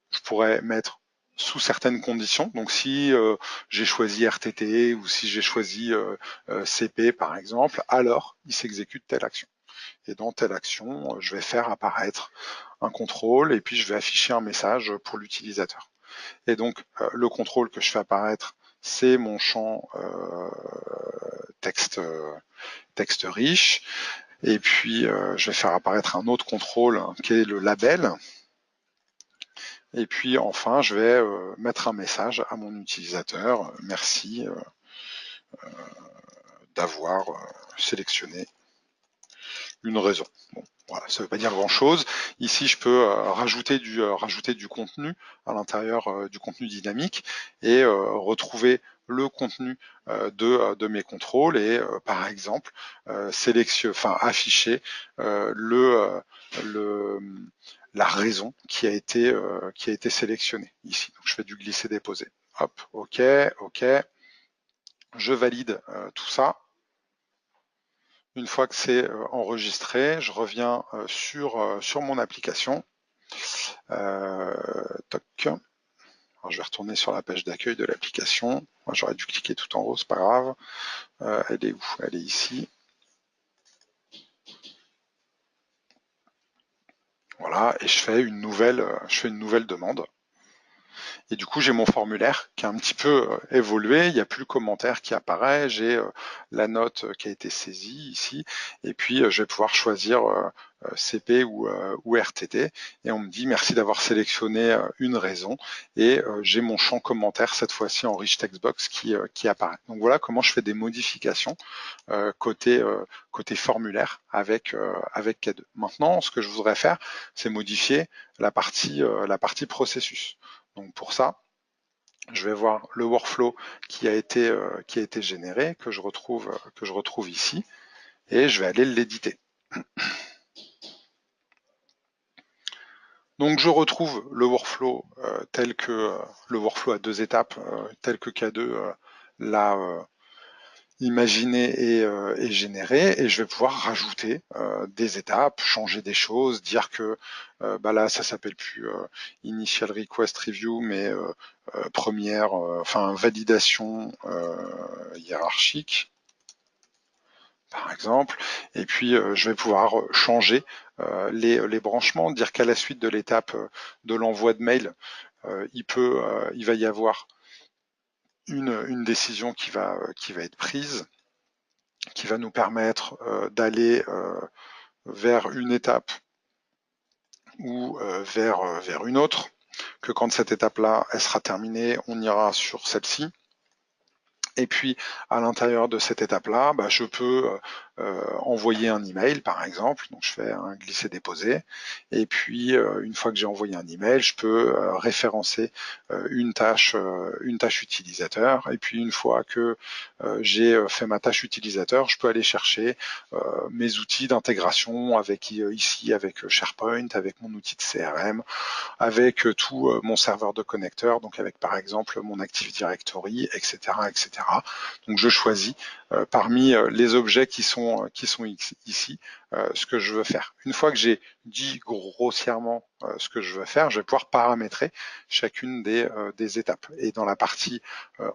je pourrais mettre sous certaines conditions. Donc si j'ai choisi RTT ou si j'ai choisi CP par exemple, alors il s'exécute telle action. Et dans telle action, je vais faire apparaître un contrôle et puis je vais afficher un message pour l'utilisateur. Et donc le contrôle que je fais apparaître, c'est mon champ texte riche. Et puis je vais faire apparaître un autre contrôle qui est le label. Et puis enfin, je vais mettre un message à mon utilisateur. Merci d'avoir sélectionné une raison. Bon, voilà, ça ne veut pas dire grand-chose. Ici, je peux rajouter du contenu à l'intérieur du contenu dynamique et retrouver le contenu de mes contrôles et par exemple afficher le la raison qui a été sélectionnée ici. Donc, je fais du glisser-déposer. Hop, OK, OK. Je valide tout ça. Une fois que c'est enregistré, je reviens sur mon application. Toc. Alors, je vais retourner sur la page d'accueil de l'application. J'aurais dû cliquer tout en haut, c'est pas grave. Elle est où? Elle est ici. Voilà, et je fais une nouvelle demande. Et du coup, j'ai mon formulaire qui a un petit peu évolué. Il n'y a plus le commentaire qui apparaît. J'ai la note qui a été saisie ici. Et puis, je vais pouvoir choisir CP ou RTT. Et on me dit merci d'avoir sélectionné une raison. Et j'ai mon champ commentaire, cette fois-ci en Rich Text Box, qui apparaît. Donc voilà comment je fais des modifications côté formulaire avec K2. Maintenant, ce que je voudrais faire, c'est modifier la partie processus. Donc pour ça, je vais voir le workflow qui a été généré, que je retrouve ici, et je vais aller l'éditer. Donc je retrouve le workflow tel que le workflow à 2 étapes, tel que K2 l'a imaginé et généré, et je vais pouvoir rajouter des étapes, changer des choses, dire que là ça s'appelle plus initial request review, mais première, validation hiérarchique par exemple, et puis je vais pouvoir changer les branchements, dire qu'à la suite de l'étape de l'envoi de mail, il va y avoir une décision qui va être prise, qui va nous permettre d'aller vers une étape ou vers une autre, que quand cette étape-là elle sera terminée, on ira sur celle-ci. Et puis, à l'intérieur de cette étape-là, je peux envoyer un email, par exemple. Donc, je fais un glisser-déposer. Et puis, une fois que j'ai envoyé un email, je peux référencer une tâche utilisateur. Et puis, une fois que j'ai fait ma tâche utilisateur, je peux aller chercher mes outils d'intégration avec ici avec SharePoint, avec mon outil de CRM, avec tout mon serveur de connecteur, donc avec par exemple mon Active Directory, etc., etc. Donc je choisis parmi les objets qui sont ici ce que je veux faire. Une fois que j'ai dit grossièrement ce que je veux faire, je vais pouvoir paramétrer chacune des étapes. Et dans la partie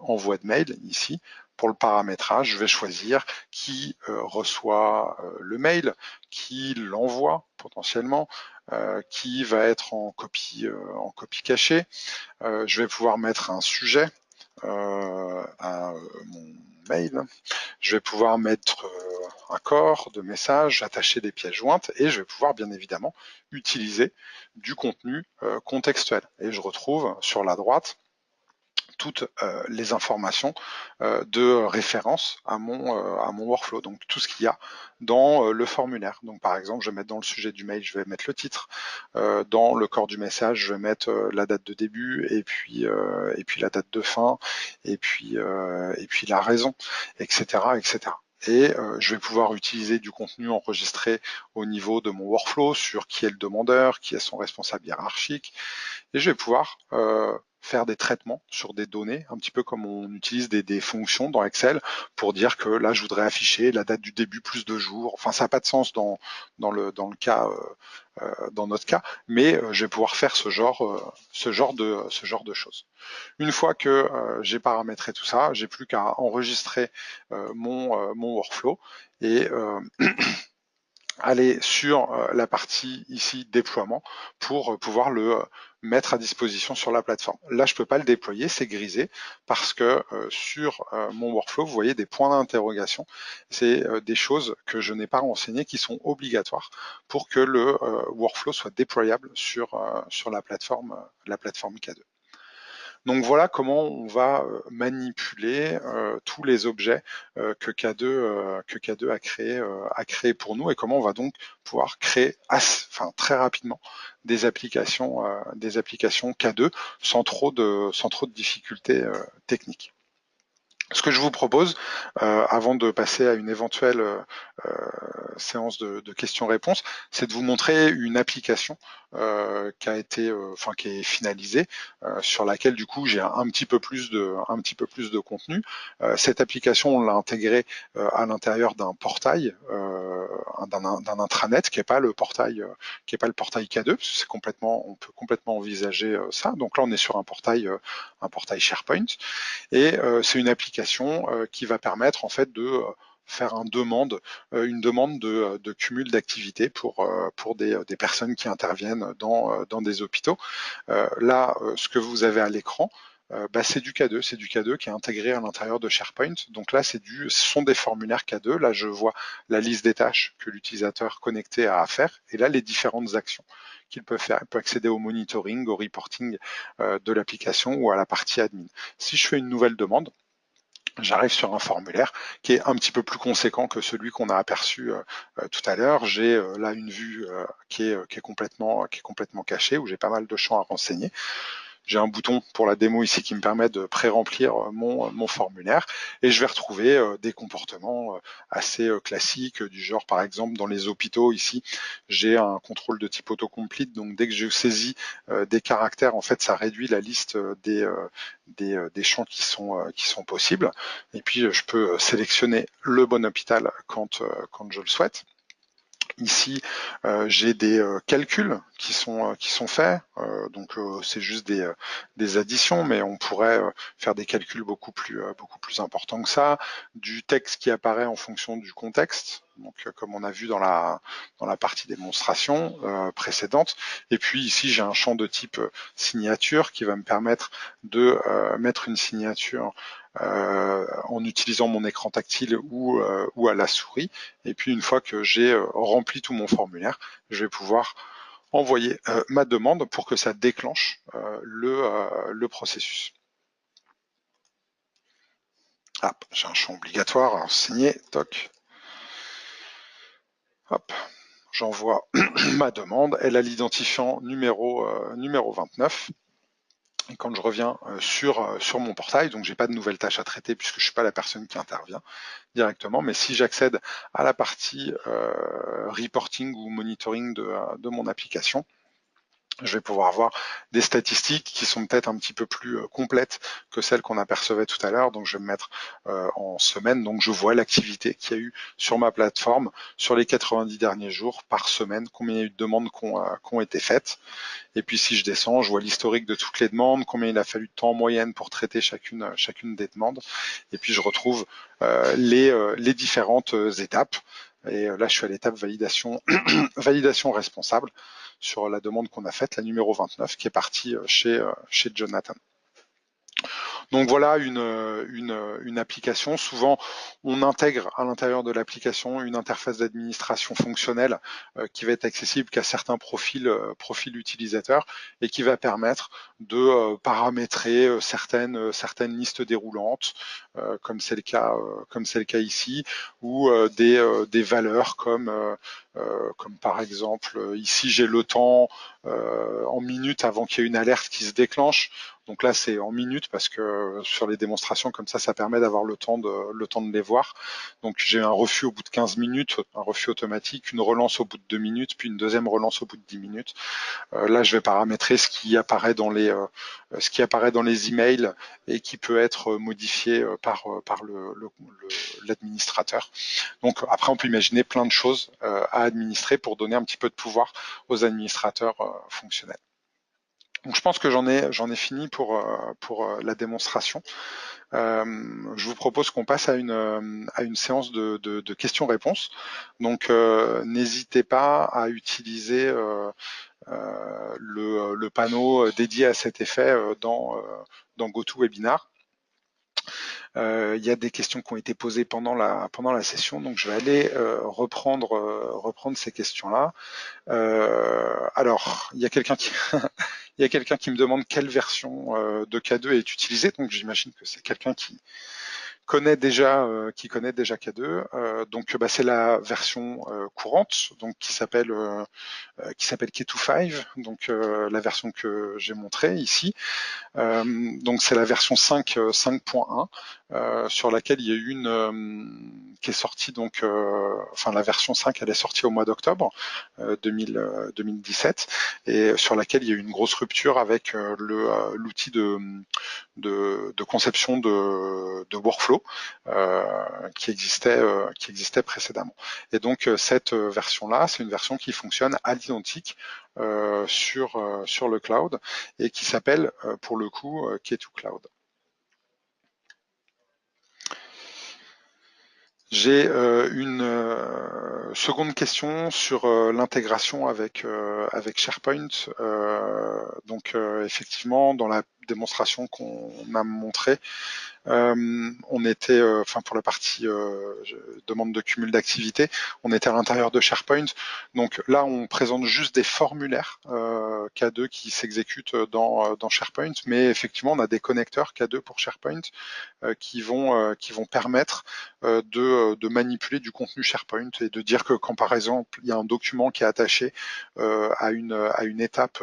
envoi de mail ici, pour le paramétrage, je vais choisir qui reçoit le mail, qui l'envoie potentiellement, qui va être en copie cachée. Je vais pouvoir mettre un sujet à mon mail. Je vais pouvoir mettre un corps de message, attacher des pièces jointes, et je vais pouvoir bien évidemment utiliser du contenu contextuel. Et je retrouve sur la droite toutes les informations de référence à mon workflow, donc tout ce qu'il y a dans le formulaire. Donc par exemple, je vais mettre dans le sujet du mail, je vais mettre le titre, dans le corps du message, je vais mettre la date de début et puis la date de fin et puis la raison, etc., etc. Et je vais pouvoir utiliser du contenu enregistré au niveau de mon workflow sur qui est le demandeur, qui est son responsable hiérarchique, et je vais pouvoir faire des traitements sur des données, un petit peu comme on utilise des fonctions dans Excel pour dire que là, je voudrais afficher la date du début plus de jours. Enfin, ça n'a pas de sens dans le cas, dans notre cas, mais je vais pouvoir faire ce genre de choses. Une fois que j'ai paramétré tout ça, j'ai plus qu'à enregistrer mon workflow et aller sur la partie ici déploiement pour pouvoir le mettre à disposition sur la plateforme. Là, je peux pas le déployer, c'est grisé parce que sur mon workflow, vous voyez des points d'interrogation. C'est des choses que je n'ai pas renseignées qui sont obligatoires pour que le workflow soit déployable sur la plateforme K2. Donc voilà comment on va manipuler tous les objets que K2 a créé pour nous, et comment on va donc pouvoir créer très rapidement des applications K2 sans trop de difficultés techniques. Ce que je vous propose, avant de passer à une éventuelle séance de questions-réponses, c'est de vous montrer une application qui a été, enfin qui est finalisée, sur laquelle du coup j'ai un petit peu plus de contenu. Cette application, on l'a intégrée à l'intérieur d'un portail, d'un intranet qui est pas le portail, K2, parce que c'est complètement, on peut complètement envisager ça. Donc là, on est sur un portail SharePoint, et c'est une application qui va permettre en fait de faire une demande de cumul d'activités pour des personnes qui interviennent dans des hôpitaux. Là, ce que vous avez à l'écran, c'est du K2, c'est du K2 qui est intégré à l'intérieur de SharePoint. Donc là, ce sont des formulaires K2. Là, je vois la liste des tâches que l'utilisateur connecté a à faire, et là, les différentes actions qu'il peut faire. Il peut accéder au monitoring, au reporting de l'application ou à la partie admin. Si je fais une nouvelle demande, j'arrive sur un formulaire qui est un petit peu plus conséquent que celui qu'on a aperçu tout à l'heure. J'ai là une vue qui est complètement cachée, où j'ai pas mal de champs à renseigner. J'ai un bouton pour la démo ici qui me permet de pré-remplir mon formulaire, et je vais retrouver des comportements assez classiques, du genre par exemple dans les hôpitaux ici, j'ai un contrôle de type autocomplete, donc dès que je saisis des caractères, en fait ça réduit la liste des champs qui sont possibles, et puis je peux sélectionner le bon hôpital quand je le souhaite. Ici, j'ai des calculs qui sont faits, donc c'est juste des additions, mais on pourrait faire des calculs beaucoup plus importants que ça. Du texte qui apparaît en fonction du contexte, donc comme on a vu dans la partie démonstration précédente. Et puis ici, j'ai un champ de type signature qui va me permettre de mettre une signature en utilisant mon écran tactile ou à la souris. Et puis une fois que j'ai rempli tout mon formulaire, je vais pouvoir envoyer ma demande pour que ça déclenche le processus. Ah, j'ai un champ obligatoire, alors signer, toc. Hop, j'envoie ma demande, elle a l'identifiant numéro 29. Et quand je reviens sur mon portail, donc j'ai pas de nouvelles tâches à traiter puisque je suis pas la personne qui intervient directement, mais si j'accède à la partie reporting ou monitoring de mon application, je vais pouvoir avoir des statistiques qui sont peut-être un petit peu plus complètes que celles qu'on apercevait tout à l'heure. Donc je vais me mettre en semaine, donc je vois l'activité qu'il y a eu sur ma plateforme sur les 90 derniers jours par semaine, combien il y a eu de demandes qui ont été faites. Et puis si je descends, je vois l'historique de toutes les demandes, combien il a fallu de temps en moyenne pour traiter chacune des demandes. Et puis je retrouve les différentes étapes. Et là, je suis à l'étape validation, validation responsable sur la demande qu'on a faite, la numéro 29, qui est partie chez Jonathan. Donc voilà une application. Souvent, on intègre à l'intérieur de l'application une interface d'administration fonctionnelle qui va être accessible qu'à certains profils utilisateurs, et qui va permettre de paramétrer certaines listes déroulantes, comme c'est le cas ici, ou des valeurs comme par exemple ici j'ai le temps en minutes avant qu'il y ait une alerte qui se déclenche. Donc là, c'est en minutes parce que sur les démonstrations comme ça permet d'avoir le temps de les voir. Donc j'ai un refus au bout de 15 minutes, un refus automatique, une relance au bout de 2 minutes, puis une deuxième relance au bout de 10 minutes. Là, je vais paramétrer ce qui apparaît dans les emails et qui peut être modifié par l'administrateur. Donc après, on peut imaginer plein de choses à administrer pour donner un petit peu de pouvoir aux administrateurs fonctionnels. Donc je pense que j'en ai fini pour la démonstration. Je vous propose qu'on passe à une séance de questions-réponses. Donc n'hésitez pas à utiliser le panneau dédié à cet effet dans GoToWebinar. Il y a des questions qui ont été posées pendant la session, donc je vais aller reprendre ces questions-là. Alors, il y a quelqu'un qui il y a quelqu'un qui me demande quelle version de K2 est utilisée, donc j'imagine que c'est quelqu'un qui connaît déjà K2. Donc c'est la version courante, donc qui s'appelle K25, donc la version que j'ai montrée ici. Donc c'est la version 5.1 sur laquelle il y a eu qui est sortie donc, enfin la version 5, elle est sortie au mois d'octobre 2017, et sur laquelle il y a eu une grosse rupture avec l'outil de conception de workflow qui existait précédemment. Et donc cette version-là, c'est une version qui fonctionne à l'identique sur le cloud et qui s'appelle pour le coup K2 Cloud. J'ai une seconde question sur l'intégration avec SharePoint. Donc effectivement, dans la démonstration qu'on a montrée, on était, enfin pour la partie demande de cumul d'activité, on était à l'intérieur de SharePoint. Donc là, on présente juste des formulaires K2 qui s'exécutent dans SharePoint, mais effectivement, on a des connecteurs K2 pour SharePoint qui vont permettre de manipuler du contenu SharePoint et de dire que quand par exemple il y a un document qui est attaché à une étape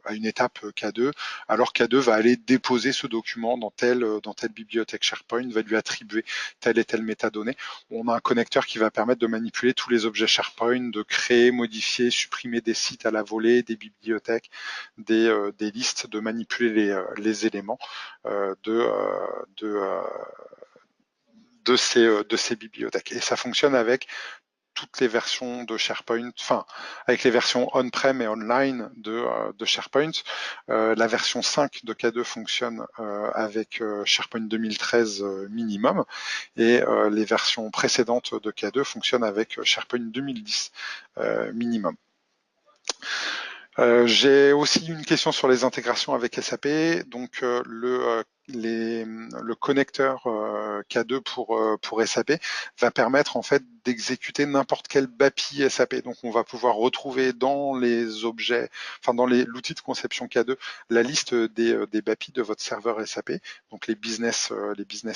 K2, alors K2 va aller déposer ce document dans telle bibliothèque SharePoint, va lui attribuer telle et telle métadonnée. On a un connecteur qui va permettre de manipuler tous les objets SharePoint, de créer, modifier, supprimer des sites à la volée, des bibliothèques, des listes, de manipuler les éléments de ces bibliothèques. Et ça fonctionne avec toutes les versions de SharePoint, enfin avec les versions on-prem et online de SharePoint. La version 5 de K2 fonctionne avec SharePoint 2013 minimum, et les versions précédentes de K2 fonctionnent avec SharePoint 2010 minimum. J'ai aussi une question sur les intégrations avec SAP. Donc le connecteur K2 pour SAP va permettre en fait d'exécuter n'importe quel BAPI SAP. Donc on va pouvoir retrouver dans les objets, enfin dans l'outil de conception K2, la liste des BAPI de votre serveur SAP, donc les business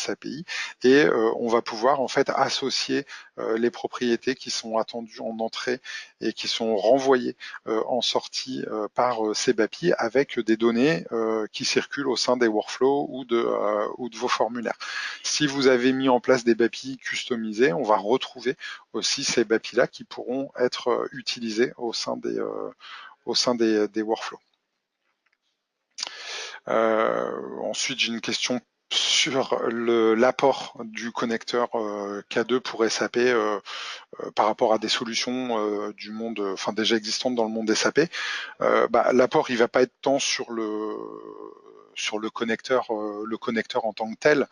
API, et on va pouvoir en fait associer les propriétés qui sont attendues en entrée et qui sont renvoyées en sortie par ces BAPI avec des données qui circulent au sein des workflows ou de vos formulaires. Si vous avez mis en place des BAPI customisés, on va retrouver aussi ces BAPI-là qui pourront être utilisés au sein des workflows. Ensuite, j'ai une question sur l'apport du connecteur K2 pour SAP par rapport à des solutions du monde, enfin déjà existantes dans le monde SAP. L'apport, il va pas être tant sur le connecteur en tant que tel,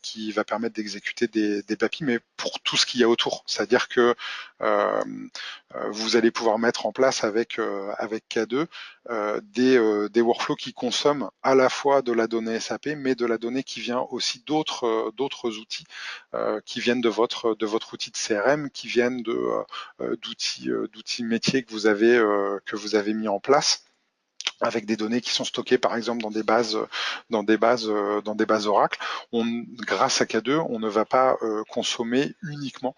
qui va permettre d'exécuter des BAPI, mais pour tout ce qu'il y a autour. C'est-à-dire que vous allez pouvoir mettre en place avec K2 des workflows qui consomment à la fois de la donnée SAP, mais de la donnée qui vient aussi d'autres outils qui viennent de votre outil de CRM, qui viennent d'outils métiers que vous avez mis en place, avec des données qui sont stockées par exemple dans des bases Oracle. Grâce à K2, on ne va pas consommer uniquement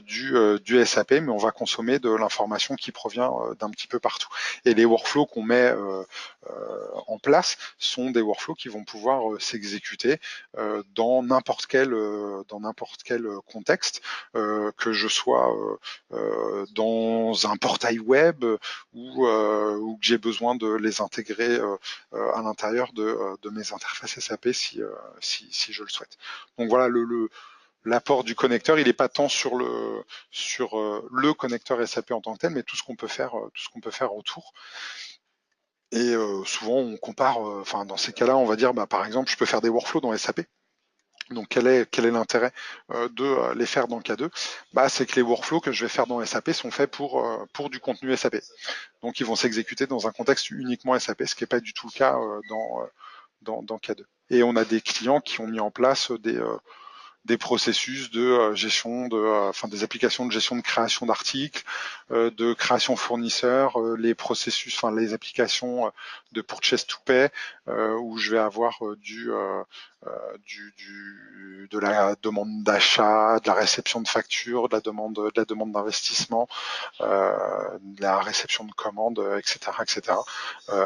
du SAP, mais on va consommer de l'information qui provient d'un petit peu partout. Et les workflows qu'on met en place sont des workflows qui vont pouvoir s'exécuter dans n'importe quel contexte, que je sois dans un portail web ou que j'ai besoin de les intégrer à l'intérieur de mes interfaces SAP si je le souhaite. Donc voilà, l'apport du connecteur, il n'est pas tant sur le connecteur SAP en tant que tel, mais tout ce qu'on peut faire autour. Et souvent on compare, enfin dans ces cas-là, on va dire, par exemple, je peux faire des workflows dans SAP. Donc quel est l'intérêt de les faire dans K2 ? C'est que les workflows que je vais faire dans SAP sont faits pour du contenu SAP. Donc ils vont s'exécuter dans un contexte uniquement SAP, ce qui n'est pas du tout le cas dans K2. Et on a des clients qui ont mis en place des processus de gestion des applications de gestion de création d'articles, de création fournisseurs, les processus, les applications de purchase to pay, où je vais avoir de la demande d'achat, de la réception de factures, de la demande d'investissement, de la réception de commandes, etc.,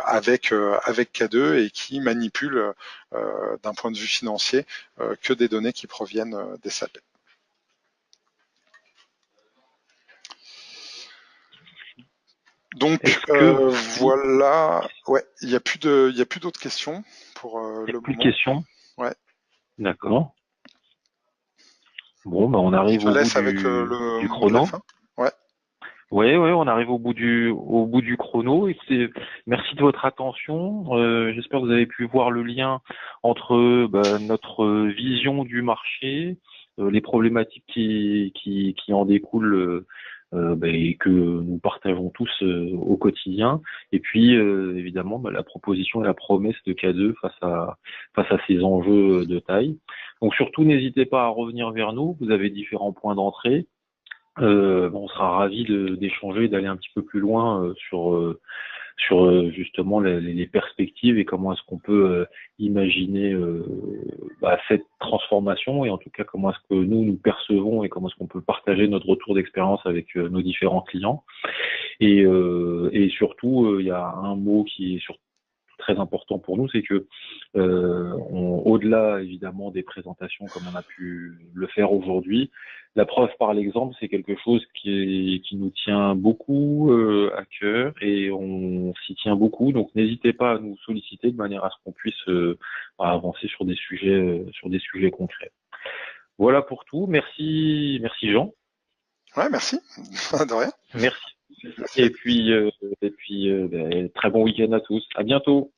avec K2, et qui manipule d'un point de vue financier que des données qui proviennent des SAP. Donc voilà, ouais, il n'y a plus d'autres questions pour le moment. Plus de questions. Ouais. D'accord. Bon, bah on arrive au bout du chrono. Ouais. Ouais, on arrive au bout du chrono. Et merci de votre attention. J'espère que vous avez pu voir le lien entre notre vision du marché, les problématiques qui en découlent et que nous partageons tous au quotidien. Et puis évidemment la proposition et la promesse de K2 face à ces enjeux de taille. Donc surtout n'hésitez pas à revenir vers nous. Vous avez différents points d'entrée. On sera ravis d'échanger, d'aller un petit peu plus loin sur justement les perspectives et comment est-ce qu'on peut imaginer cette transformation et en tout cas comment est-ce que nous percevons et comment est-ce qu'on peut partager notre retour d'expérience avec nos différents clients. Et surtout, il y a un mot qui est surtout très important pour nous, c'est que au-delà évidemment des présentations comme on a pu le faire aujourd'hui, la preuve par l'exemple, c'est quelque chose qui nous tient beaucoup à cœur et on s'y tient beaucoup. Donc n'hésitez pas à nous solliciter de manière à ce qu'on puisse avancer sur des sujets concrets. Voilà pour tout. Merci Jean. Ouais, merci. De rien. Merci. Et puis très bon week-end à tous. À bientôt.